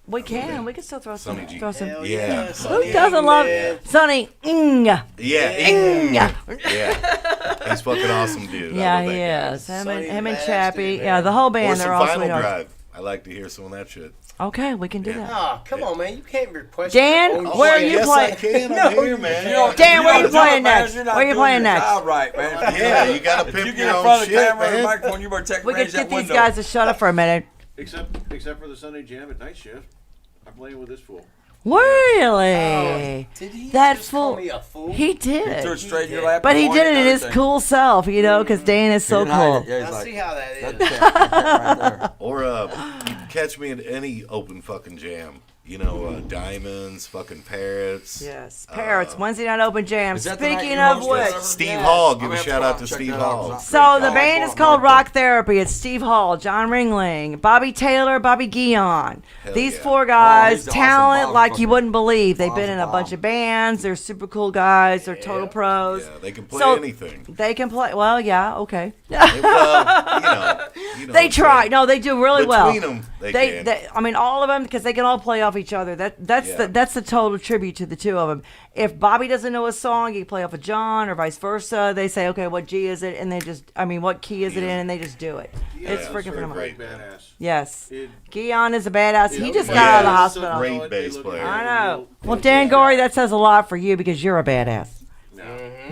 we can. We can still throw some. Sonny G. Throw some. Hell Yeah. yeah. Who doesn't love Sonny? Yeah. Yeah. Yeah. He's fucking awesome, dude. I Yeah, love he that guy. is. Him Sonny and the badass Chappie. dude, Yeah, man. the whole Or band. some They're all Final sweethearts. Drive. I like to hear some of that shit. Okay, we can do Yeah. that. Oh, come on, man. You can't request Dan, your own where are shit. you yes, playing? I can. I'm here, man. Dan, where are you don't do playing it, man, next? you're not Where are you doing playing your next? job right, man. Yeah, you gotta If pimp you get your in own front of the shit, camera and the man. microphone, you better take We range can that get these window. guys to shut up for a minute. Except for the Sunday jam at night shift. I'm playing with this fool. Really? Did he That just call fool. me a fool? He He threw did. it straight in your lap. But he and did it pointed in his everything. cool self, you know, because Dan is He so didn't hide cool. it. Yeah, he's I like, see how that that is. cat right there. Or you can catch me at any open fucking jam. You know, diamonds, fucking parrots. Yes, Parrots, Wednesday night open jam. Is that the night Speaking you of hosted which, ever? Steve yes. Hall. I'm Give a gonna have shout to out to check Steve that out. Hall. It's So not the great. band I is like called Mark Rock Therapy. It's Steve Hall, John Ringling, Bobby Taylor, Bobby Guion. Hell These yeah. four guys, he's awesome. talent Bob's like you fucking- wouldn't believe. They've Bob's been in a bomb. bunch of bands. They're super cool guys. They're total pros. Yeah, they can play So- anything. They can play. Well, yeah, okay. Well, you know They what I'm try. saying. No, they do really well. Between them, they can. I mean, all of them, because they can all play off each other. That's Yeah. that's the total tribute to the two of them. If Bobby doesn't know a song, he can play off of John, or vice versa. They say, okay, what G is it? And they just, what key is it in? And they just do it. It's freaking phenomenal. Great badass. Yes. It- Guion is a badass. He just got Yeah, out of the he's a hospital. great bass player. I know. Well, Dan Gorey, that says a lot for you because you're a badass.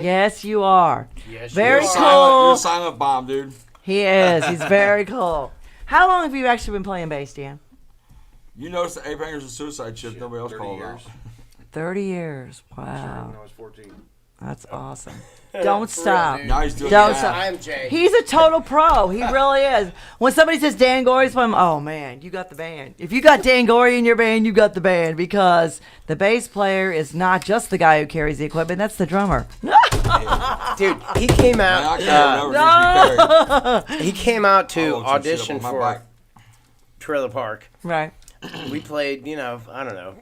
Yes, you are. Yes, Very you are. cool. You're a silent bomb, dude. He is. He's very cool. How long have you actually been playing bass, Dan? You notice the Ape Hangers and Suicide shit nobody else 30 called years. out. 30 years. When Wow. I was 14. That's awesome. Don't For real, stop. dude. Now he's doing Don't that. stop. I'm Jay. He's a total pro. He really is. When somebody says Dan Gorey's playing, oh man, you got the band. If you got Dan Gorey in your band, you got the band because the bass player is not just the guy who carries the equipment. That's the drummer. Dude, he came Man, I out. can't never needs to be carried. He came out to I'll look some shit up audition on my for back. Trailer Park. Right. We played, I don't know,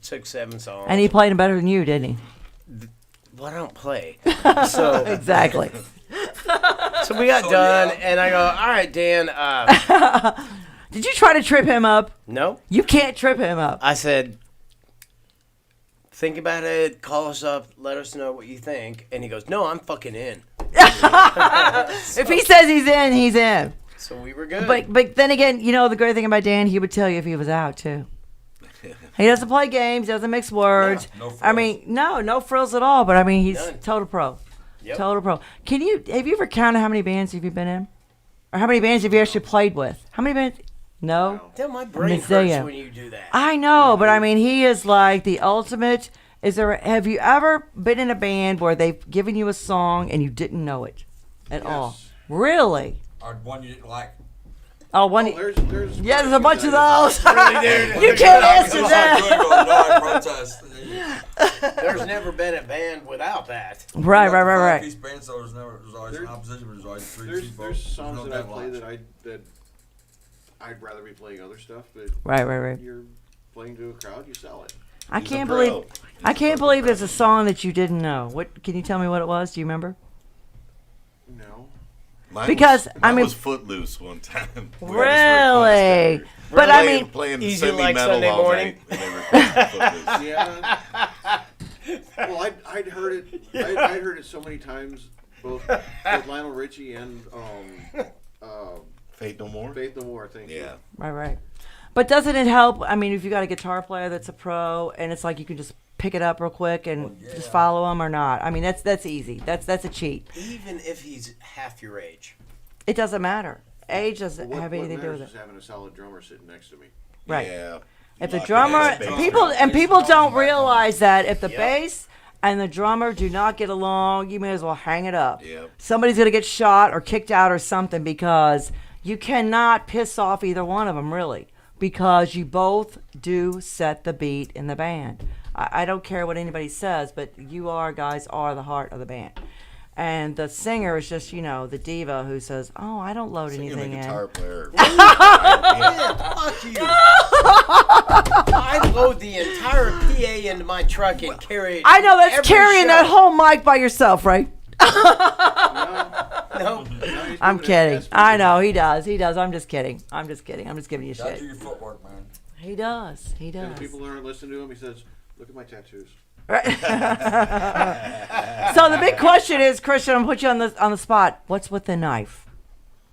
6, 7 songs. And he played him better than you, didn't he? Well, I don't play. So Exactly. we got done, and I go, all right, Dan. Did you try to trip him up? No. You can't trip him up. I said, think about it, call us up, let us know what you think. And he goes, no, I'm fucking in. If he says he's in, he's in. So we were good. But then again, you know the great thing about Dan, he would tell you if he was out too. He doesn't play games, doesn't mix words. No frills. I mean, no frills at all. But I mean, he's None. total pro. Yep. Total pro. Have you ever counted how many bands have you been in, or how many bands have you actually played with? How many bands? No. Damn, my brain Messiah. hurts when you do that. I know, but I mean, he is like the ultimate. Have you ever been in a band where they've given you a song and you didn't know it at all? Really? Or one you didn't like. Oh, one. There's There's a bunch of those. Really, dude. You can't answer that. No, I protest. There's never been a band without that. Right. Piece band, so there's always an opposition, but there's always three people. There's songs no that I dead play lots. that I'd rather be playing other stuff, but Right. you're playing to a crowd, you sell it. I He's a can't pro. believe. I can't believe there's a song that you didn't know. What can you tell me what it was? Do you remember? No. Because, I mine mean- was Footloose one time. We had this Really? request But I mean, playing Easy semi like metal Sunday all morning. night, and they requested Footloose. Yeah. Well, I'd heard it. I'd heard it so many times, both Lionel Richie and Faith No More. Faith No More. Thank you. Yeah. right. But doesn't it help? I mean, if you got a guitar player that's a pro, and it's like you can just pick it up real quick and just follow him or not. I mean, that's easy. That's a cheat. Even if he's half your age. It doesn't matter. Age doesn't What have anything to do matters with is it. having a solid drummer sitting next to me. Right. Yeah. If the Lock drummer, in that bass people drum. don't realize that if the Yep. bass and the drummer do not get along, you may as well hang it up. Yep. Somebody's gonna get shot or kicked out or something because you cannot piss off either one of them really, because you both do set the beat in the band. I don't care what anybody says, but you guys are the heart of the band. And the singer is just, the diva who says, "Oh, I don't load Singing anything the in." guitar player. Fuck you. I load the entire PA into my truck and carry it. I know that's every carrying show. that whole mic by yourself, right? No. I'm kidding. I know he does. I'm just kidding. I'm just giving you Gotta shit. do your footwork, man. He does. And the people aren't listening to him. He says, "Look at my tattoos." So the big question is, Christian, I'm gonna put you on the spot. What's with the knife?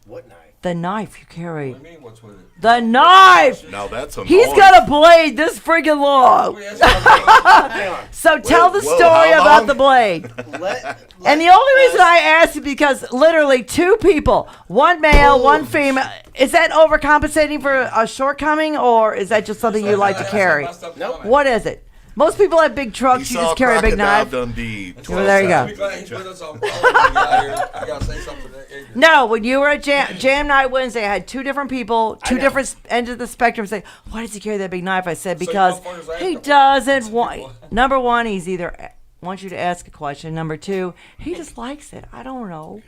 What knife? The knife you carry. What do you mean, what's with it? The knife. Now that's a He's got a blade this friggin' long. Hang on. So tell the whoa, story how about long? the blade. Let And the only reason I asked is because literally two people, one male, one female. Is that overcompensating for a shortcoming, or is that just something you like to carry? Nope. What is it? Most people have big trucks. He You saw just carry a big Crocodile knife. Dundee. Well, there you go. Be glad he's with us on phone. I gotta say something. No, when you were at Jam Night Wednesday, I had two different people, two know. different ends of the spectrum say, "Why does he carry that big knife?" I said, So because motherfuckers ask he them. doesn't Two want. people. Number one, he's either wants you to ask a question. Number two, he just likes it. I don't know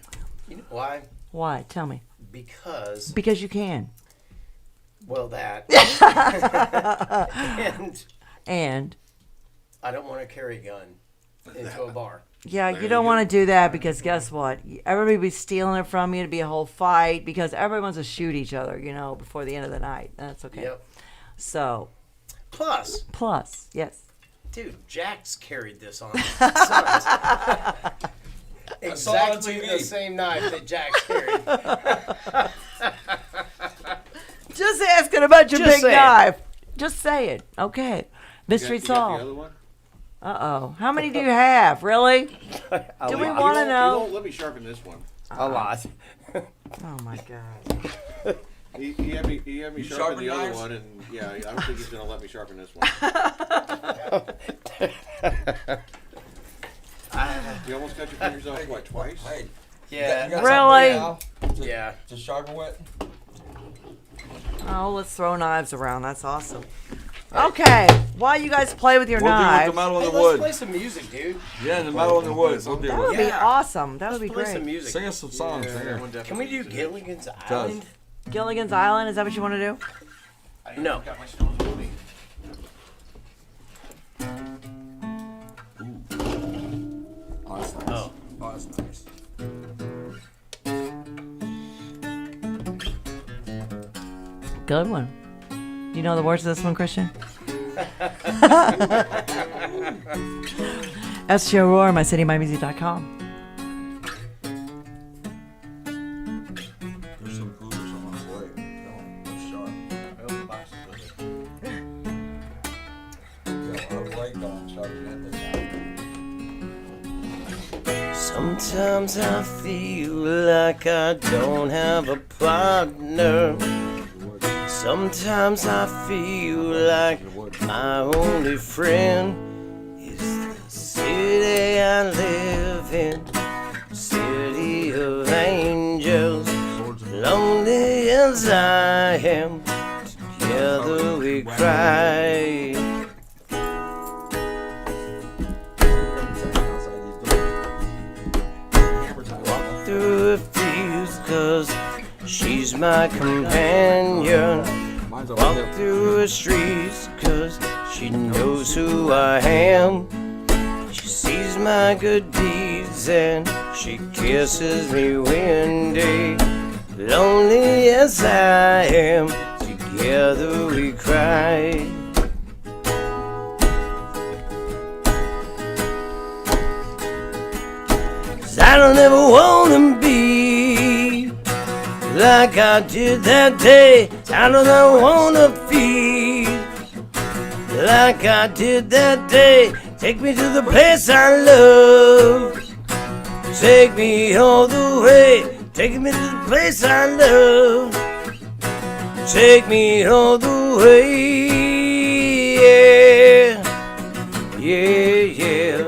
You know why? why. Tell me. Because You can. well that and And I don't want to carry a gun into a bar. yeah, There you you don't go. want to do that because guess what? Everybody be stealing it from you. It'd be a whole fight because everyone wants to shoot each other, before the end of the night. That's okay. Yep. So, Plus, yes. dude, Jack's carried this on his sons. Exactly TV. the same knife that Jack's carried. Just asking about your Just big saying. knife. Just say it. Okay. Mystery You got the solved. other one? Uh-oh. How many do you have? Really? Do we want to You know? won't let me sharpen this one. A lot. Oh, my God. He had me sharpen sharpen the other knives? one, and yeah, I don't think he's gonna let me sharpen this one. You almost cut your fingers off what, twice? Hey, Yeah. you got Really? something to- Yeah. To sharpen with? Oh, let's throw knives around. That's awesome. Okay. While you guys play with your We'll do with the knives, metal Hey, in the let's wood. play some music, dude. Yeah, in the metal in the wood. We'll do that it. would be Yeah. awesome. That would be Let's play great. some music. Sing us some songs. Yeah, Singer. that one definitely Can we do needs it. Gilligan's Island? Gilligan's Island, is that what you want to do? I No. got my stones with me. Oh, that's nice. Oh. Oh, that's nice. Good one. You know the words of this one, Christian? STL Roar, mycitymymusic.com. There's some food or something on the way. No sharp. Sometimes I feel like I don't have a partner. Sometimes I feel like my only friend is the city I live in, city of angels. Lonely as I am, together we cry. Walk through the fields 'cause she's my companion. Walk through the streets 'cause she knows who I am. She sees my good deeds and she kisses me windy. Lonely as I am, together we cry. 'Cause I don't ever wanna be like I did that day. I don't wanna feel like I did that day. Take me to the place I love. Take me all the way. Take me to the place I love. Take me all the way. Yeah, yeah, yeah.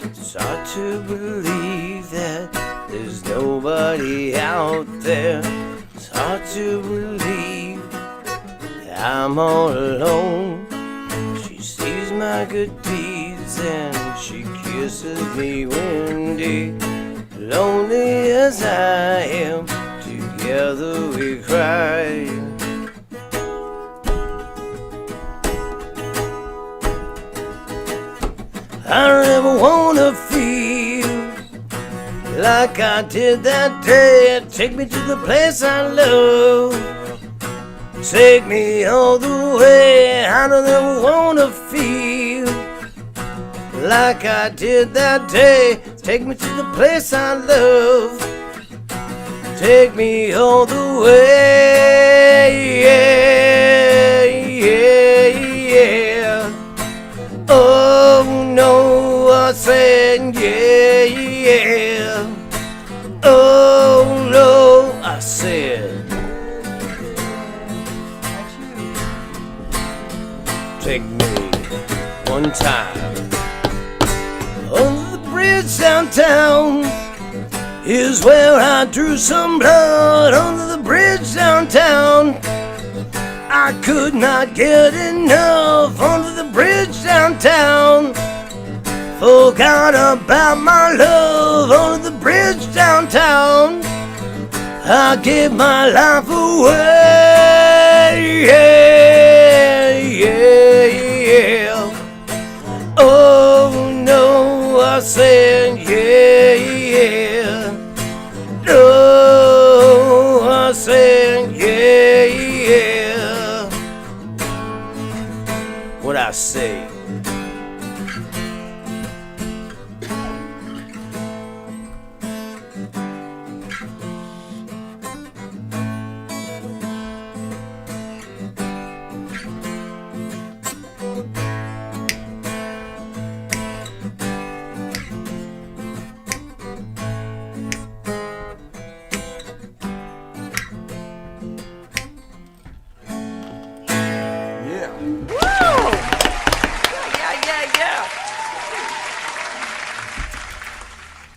It's hard to believe that there's nobody out there. It's hard to believe that I'm all alone. She sees my good deeds and she kisses me windy. Lonely as I am, together we cry. I don't ever wanna feel like I did that day. Take me to the place I love. Take me all the way. I don't ever wanna feel like I did that day. Take me to the place I love. Take me all the way. Yeah, yeah, yeah. Oh no, I said yeah, yeah. Oh no, I said. Take me one time under the bridge downtown is where I drew some blood. Under the bridge downtown, I could not get enough. Under the bridge downtown, forgot about my love. Under the bridge downtown, I gave my life away. Yeah, yeah, yeah. Oh no, I said yeah, yeah. No, I said yeah, yeah. What I say?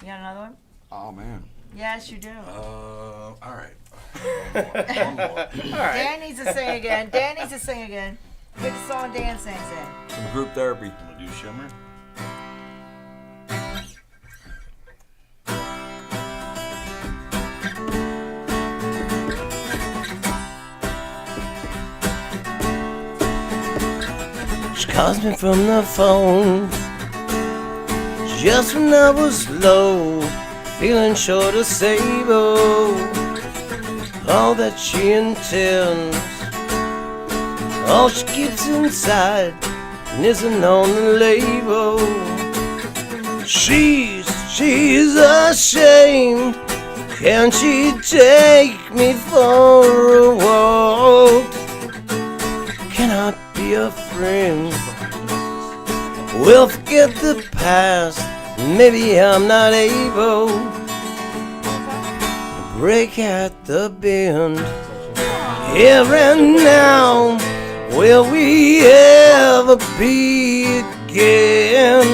You got another one? Oh man. Yes, you do. All right. Dan needs to sing again. Dan needs to sing again. Pick a song Dan sings in. Some group therapy. I'm gonna do Shimmer. She calls me from the phone just when I was low. feeling short of sable. All that she intends, all she keeps inside and isn't on the label. She's ashamed. Can she take me for a walk? Can I be a friend? We'll forget the past. Maybe I'm not able to break at the bend. Here and now, will we ever be again?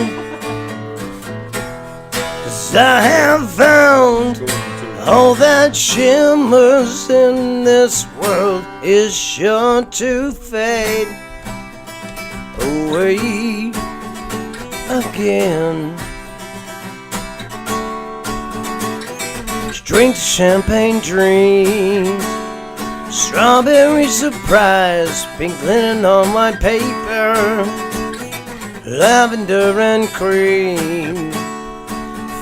'Cause I have found all that shimmers in this world is sure to fade away again. Drink the champagne dreams, strawberry surprise, pink linen on my paper, lavender and cream,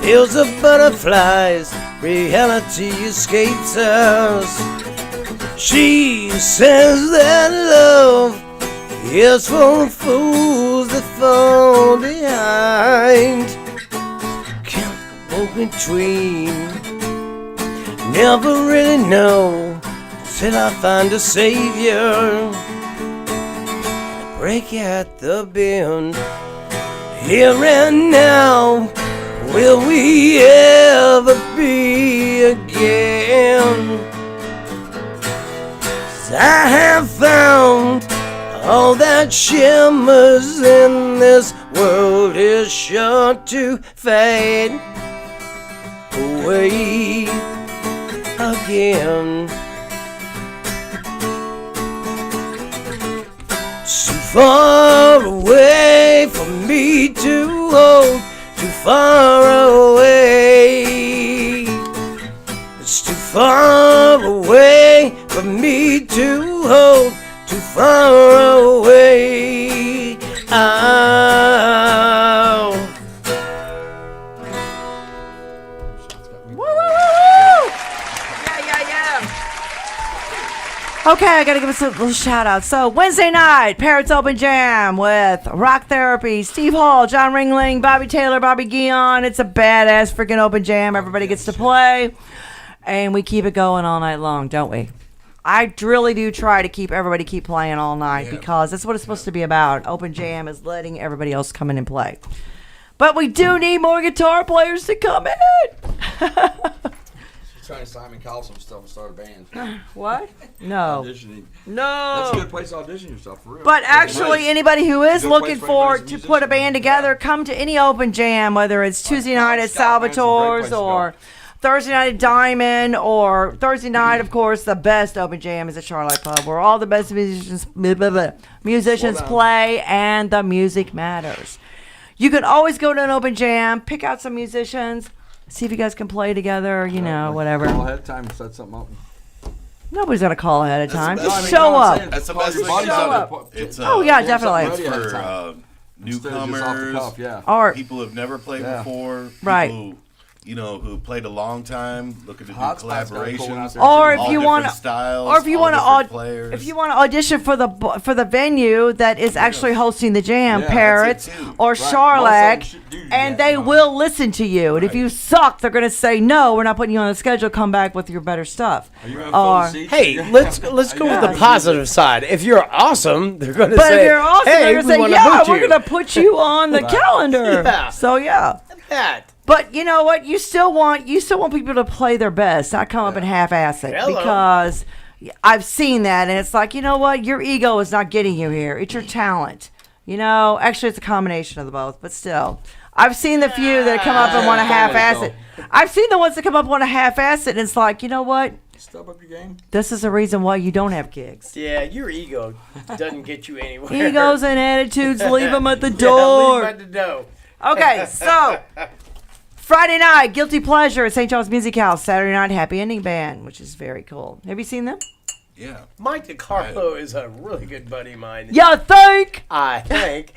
fields of butterflies, reality escapes us. She says that love is for fools that fall behind. Can't go between. Never really know till I find a savior. Break at the bend. Here and now, will we ever be again? 'Cause I have found all that shimmers in this world is sure to fade away again. Too far away for me to hold, too far away. It's too far away for me to hold, too far away. Oh. Okay, I gotta give us a little shout out. So Wednesday night, Parrots Open Jam with Rock Therapy, Steve Hall, John Ringling, Bobby Taylor, Bobby Guion. It's a badass freaking open jam. Everybody gets to play, and we keep it going all night long, don't we? I really do try to keep everybody keep playing all night because that's what it's supposed to be about. Open jam is letting everybody else come in and play. But we do need more guitar players to come in. Trying to Simon Cowell some stuff and start a band. What? No. Auditioning. No. That's a good place to audition yourself, for real. But actually, anybody who is Good looking place for anybody to who's a put a musician. band together, come to any open jam, whether it's Tuesday night at Scott, man, it's a great place Salvatore's to or Thursday night at Diamond, or Thursday night, of course, the best open jam is at Charlotte Pub, where all the best musicians play and the music matters. You can always go to an open jam, pick out some musicians, see if you guys can play together, you know, whatever. Call ahead of time and set something up. Nobody's gonna call ahead of time. That's the Just best- show up. That's the Call best your thing buddies about out it. there. It's Oh, yeah, Pull something definitely. ready It's ahead of for time. Instead of just off the newcomers, cuff, yeah. Or people who've never played Yeah. before, people Right. who, you know, who played a long time, looking to do Hotspot's got a cool one out collaborations, there, Or all if you different want to, styles, or if you all want different to, players. if you want to audition for the venue that is actually hosting the jam, Yeah, Parrots that's it too. or Right. Charlotte, Most of them should do and that, they you know. will listen to you. And if you suck, they're gonna say no, we're not putting you on the schedule. Come back with your better stuff. Are you gonna Or- fill the seats? Hey, let's go with the positive side. If you're awesome, they're going to But say, if you're awesome, hey, they're we gonna say, wanna yeah, book we're you." gonna put you on the calendar. Yeah. So yeah. that. But you know what? You still want people to play their best, not come up and half-ass it. Hello. Because I've seen that, and it's like, you know what? Your ego is not getting you here. It's your talent. You know, actually, it's a combination of the both, but still. I've seen the few that come up and want to half-ass it. I've seen the ones that come up and want to half-ass it, and it's like, you know what? Step up your game. This is the reason why you don't have gigs. Yeah, your ego doesn't get you anywhere. Egos and attitudes, leave them at the Yeah, door. leave 'em at the door. Okay, so Friday night, Guilty Pleasure at St. John's Music House. Saturday night, Happy Ending Band, which is very cool. Have you seen them? Yeah. Mike DiCarlo is a really good buddy of mine. Yeah, think. I think.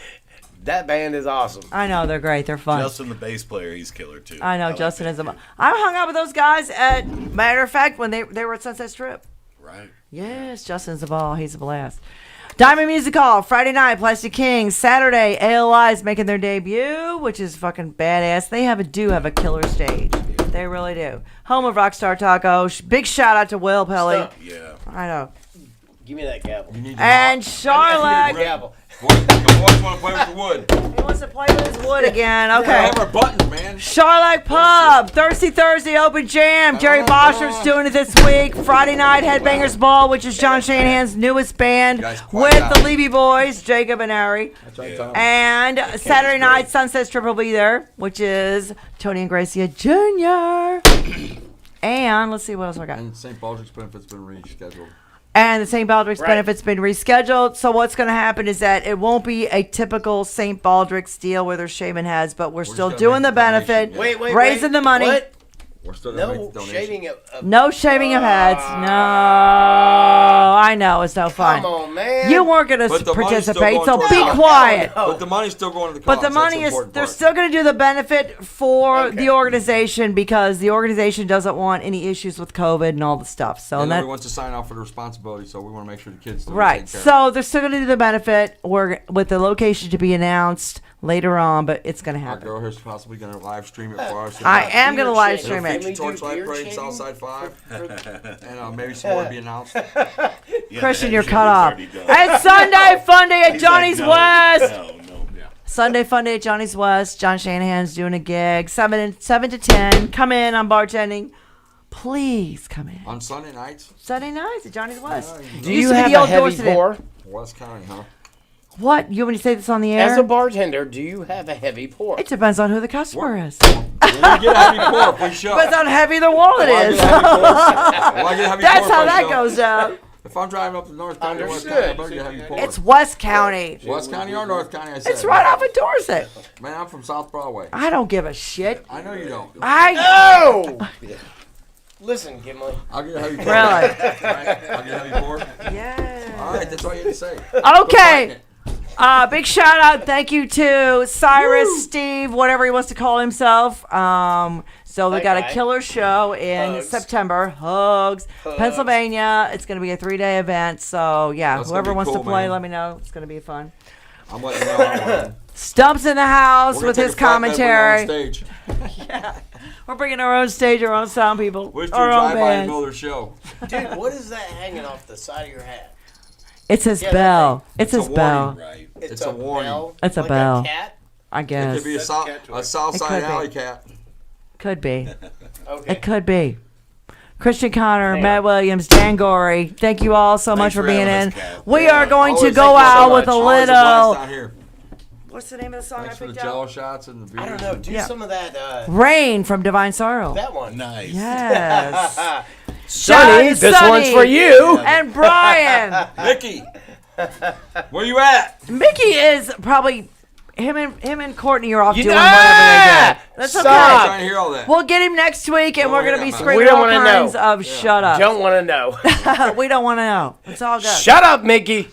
That band is awesome. I know, they're great. They're fun. Justin, the bass player, he's killer too. I know, like Justin that is a... dude. I hung out with those guys at, matter of fact, when they were at Sunset Strip. Right. Yes, Justin's a ball. He's a blast. Diamond Music Hall, Friday night, Plastic Kings. Saturday, ALI is making their debut, which is fucking badass. They do have a killer stage. They really do. Home of Rockstar Taco. Big shout out to Will Pelly. Stop. Yeah. I know. Give me that gavel. And Charlotte. Gavel. Boys want to play with the wood. He wants to play with his wood again. Okay. Have our buttons, man. Charlotte Pub, Thirsty Thursday Open Jam. Jerry Bosher's doing it this week. Friday night, Headbangers Ball, which is John Shanahan's newest band, Guys, quiet with down. the Levy Boys, Jacob and Ari. That's right, Tom. And Saturday night, Sunset Strip will be there, which is Tony and Gracia Jr. And let's see what else I got. And St. Baldrick's benefit's been rescheduled. And the St. Baldrick's Right. benefit's been rescheduled. So what's going to happen is that it won't be a typical St. Baldrick's deal where there's shaving heads, but we're still just gonna doing make the the donation, benefit, yeah. Wait. raising the money. What? We're still going to No make the donation. shaving of No shaving of heads. No, I know it's no fun. Come on, man. You weren't going But to the money's still participate, so going be towards- quiet. No. But the money's still going to the cause. But the That's money is, important they're part. still going to do the benefit for Okay. the organization because the organization doesn't want any issues with COVID and all the stuff. So And that, everyone wants to sign off for the responsibility, so we want to make sure the kids still get right. taken care of. So they're still going to do the benefit with the location to be announced later on, but it's going to Our happen. girl here's possibly going to live stream it for us. I am going to live Beer stream chanting. it. Can we do Torchlight beer Parade, chanting? Southside 5. And maybe some more to be announced. Yeah, Christian, that you're shit cut is off. already done. And Sunday Fun Day at He's Johnny's like, no, West. No. Sunday Fun Day at Johnny's West. John Shanahan's doing a gig. 7 to 10. Come in. I'm bartending. Please come in. On Sunday nights, Sunday nights at Johnny's West. Do Used you to be have the a old heavy Dorset Inn. pour? West County, huh? What? You want me to say this on the air? As a bartender, do you have a heavy pour? It depends on who the customer is. When we get a heavy pour, if we show. Depends on how heavy the wallet is. That's how that goes down. If I'm driving up to North County or West Understood. County, I better get a heavy pour. It's West County. West County or North County, I said. It's right off of Dorset. Man, I'm from South Broadway. I don't give a shit. I know you don't. Oh! Listen, Gimli. I'll get a heavy pour. Really? Right? I'll get a heavy pour. Yeah. All right, that's all you had to say. Okay. Big shout out, thank you to Cyrus, Steve, whatever he wants to call himself. So we That got a guy. killer show in Hugs. September, Hugs, Pennsylvania. It's going to be a 3-day event. So yeah, That's gonna whoever be wants to cool, play, man. let me know. It's going to be fun. I'm letting you know. I'm Stump's in the house We're gonna with take his a flatbed, bring our own commentary. stage. We're bringing our own stage, our own sound people, Wish you our would own drive by and band. know their show. Dude, what is that hanging off the side of your hat? It's his Yeah, that bell. It's It's his a bell. warning. Right. It's a warning. bell? It's a like bell. A cat? I It guess could be a, That's south, cat toy. a South It Side could be. alley cat. could be. Okay. It could be. Christian Connor, Hey. Matt Williams, Dan Gorey, thank you all so much Thanks for for being having in. us, Kat. We Yeah. are going to Always go thank you so out much. with a Always blast little. down here. What's the name of the song Thanks I for the picked jello out? shots and the beers. I don't know. Do Yeah. some of that. Rain from Divine Sorrow. That one. Nice. Yes. Sonny, John, this one's for you. And Brian. Mickey, where you at? Mickey is probably him and Courtney are off You- doing whatever they do. That's Stop. I'm okay. trying to hear all that. We'll get him next week, and Don't we're worry gonna be about it. We screaming don't all wanna kinds know. of shut up. Don't want to know. We don't want to know. It's all good. Shut up, Mickey.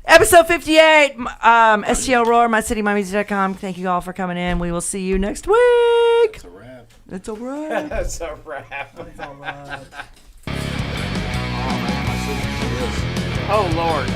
Episode 58, STL Roar, mycitymymusic.com. Thank you all for coming in. We will see you next week. It's a wrap. It's a wrap. That's a wrap. Oh, man, my signature is. Oh, Lord.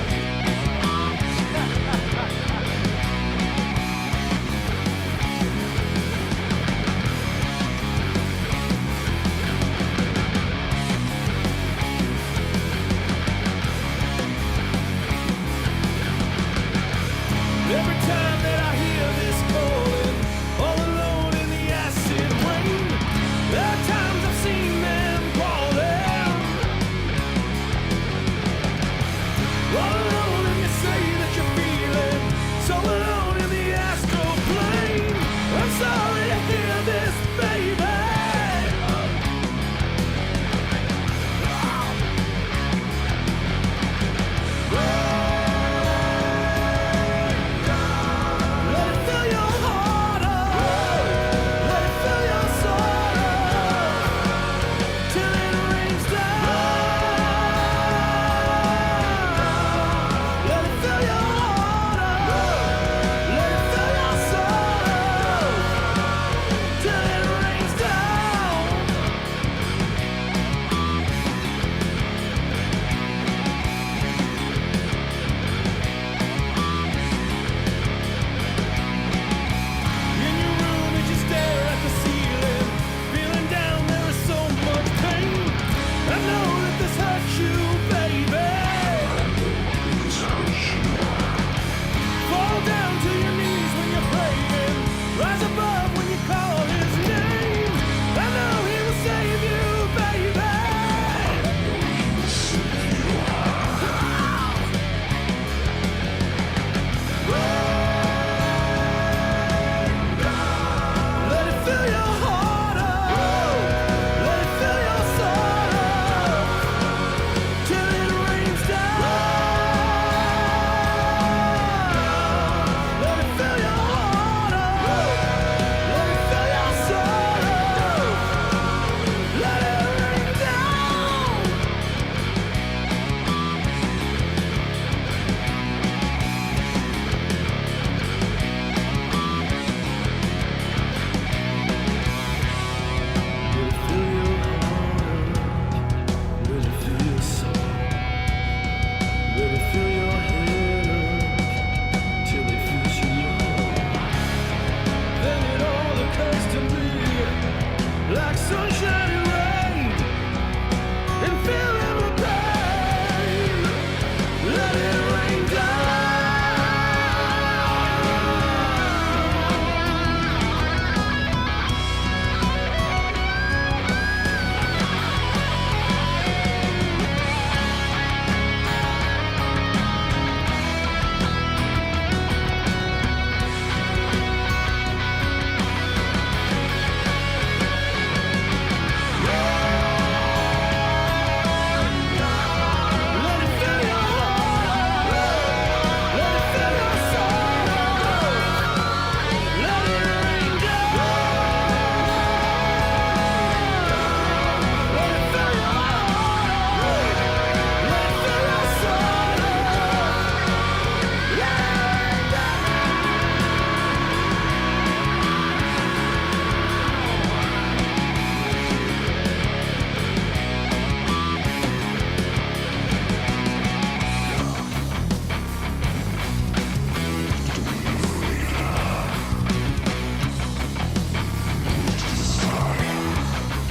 Every time that I hear this calling, all alone in the acid rain, there are times I've seen them crawling. All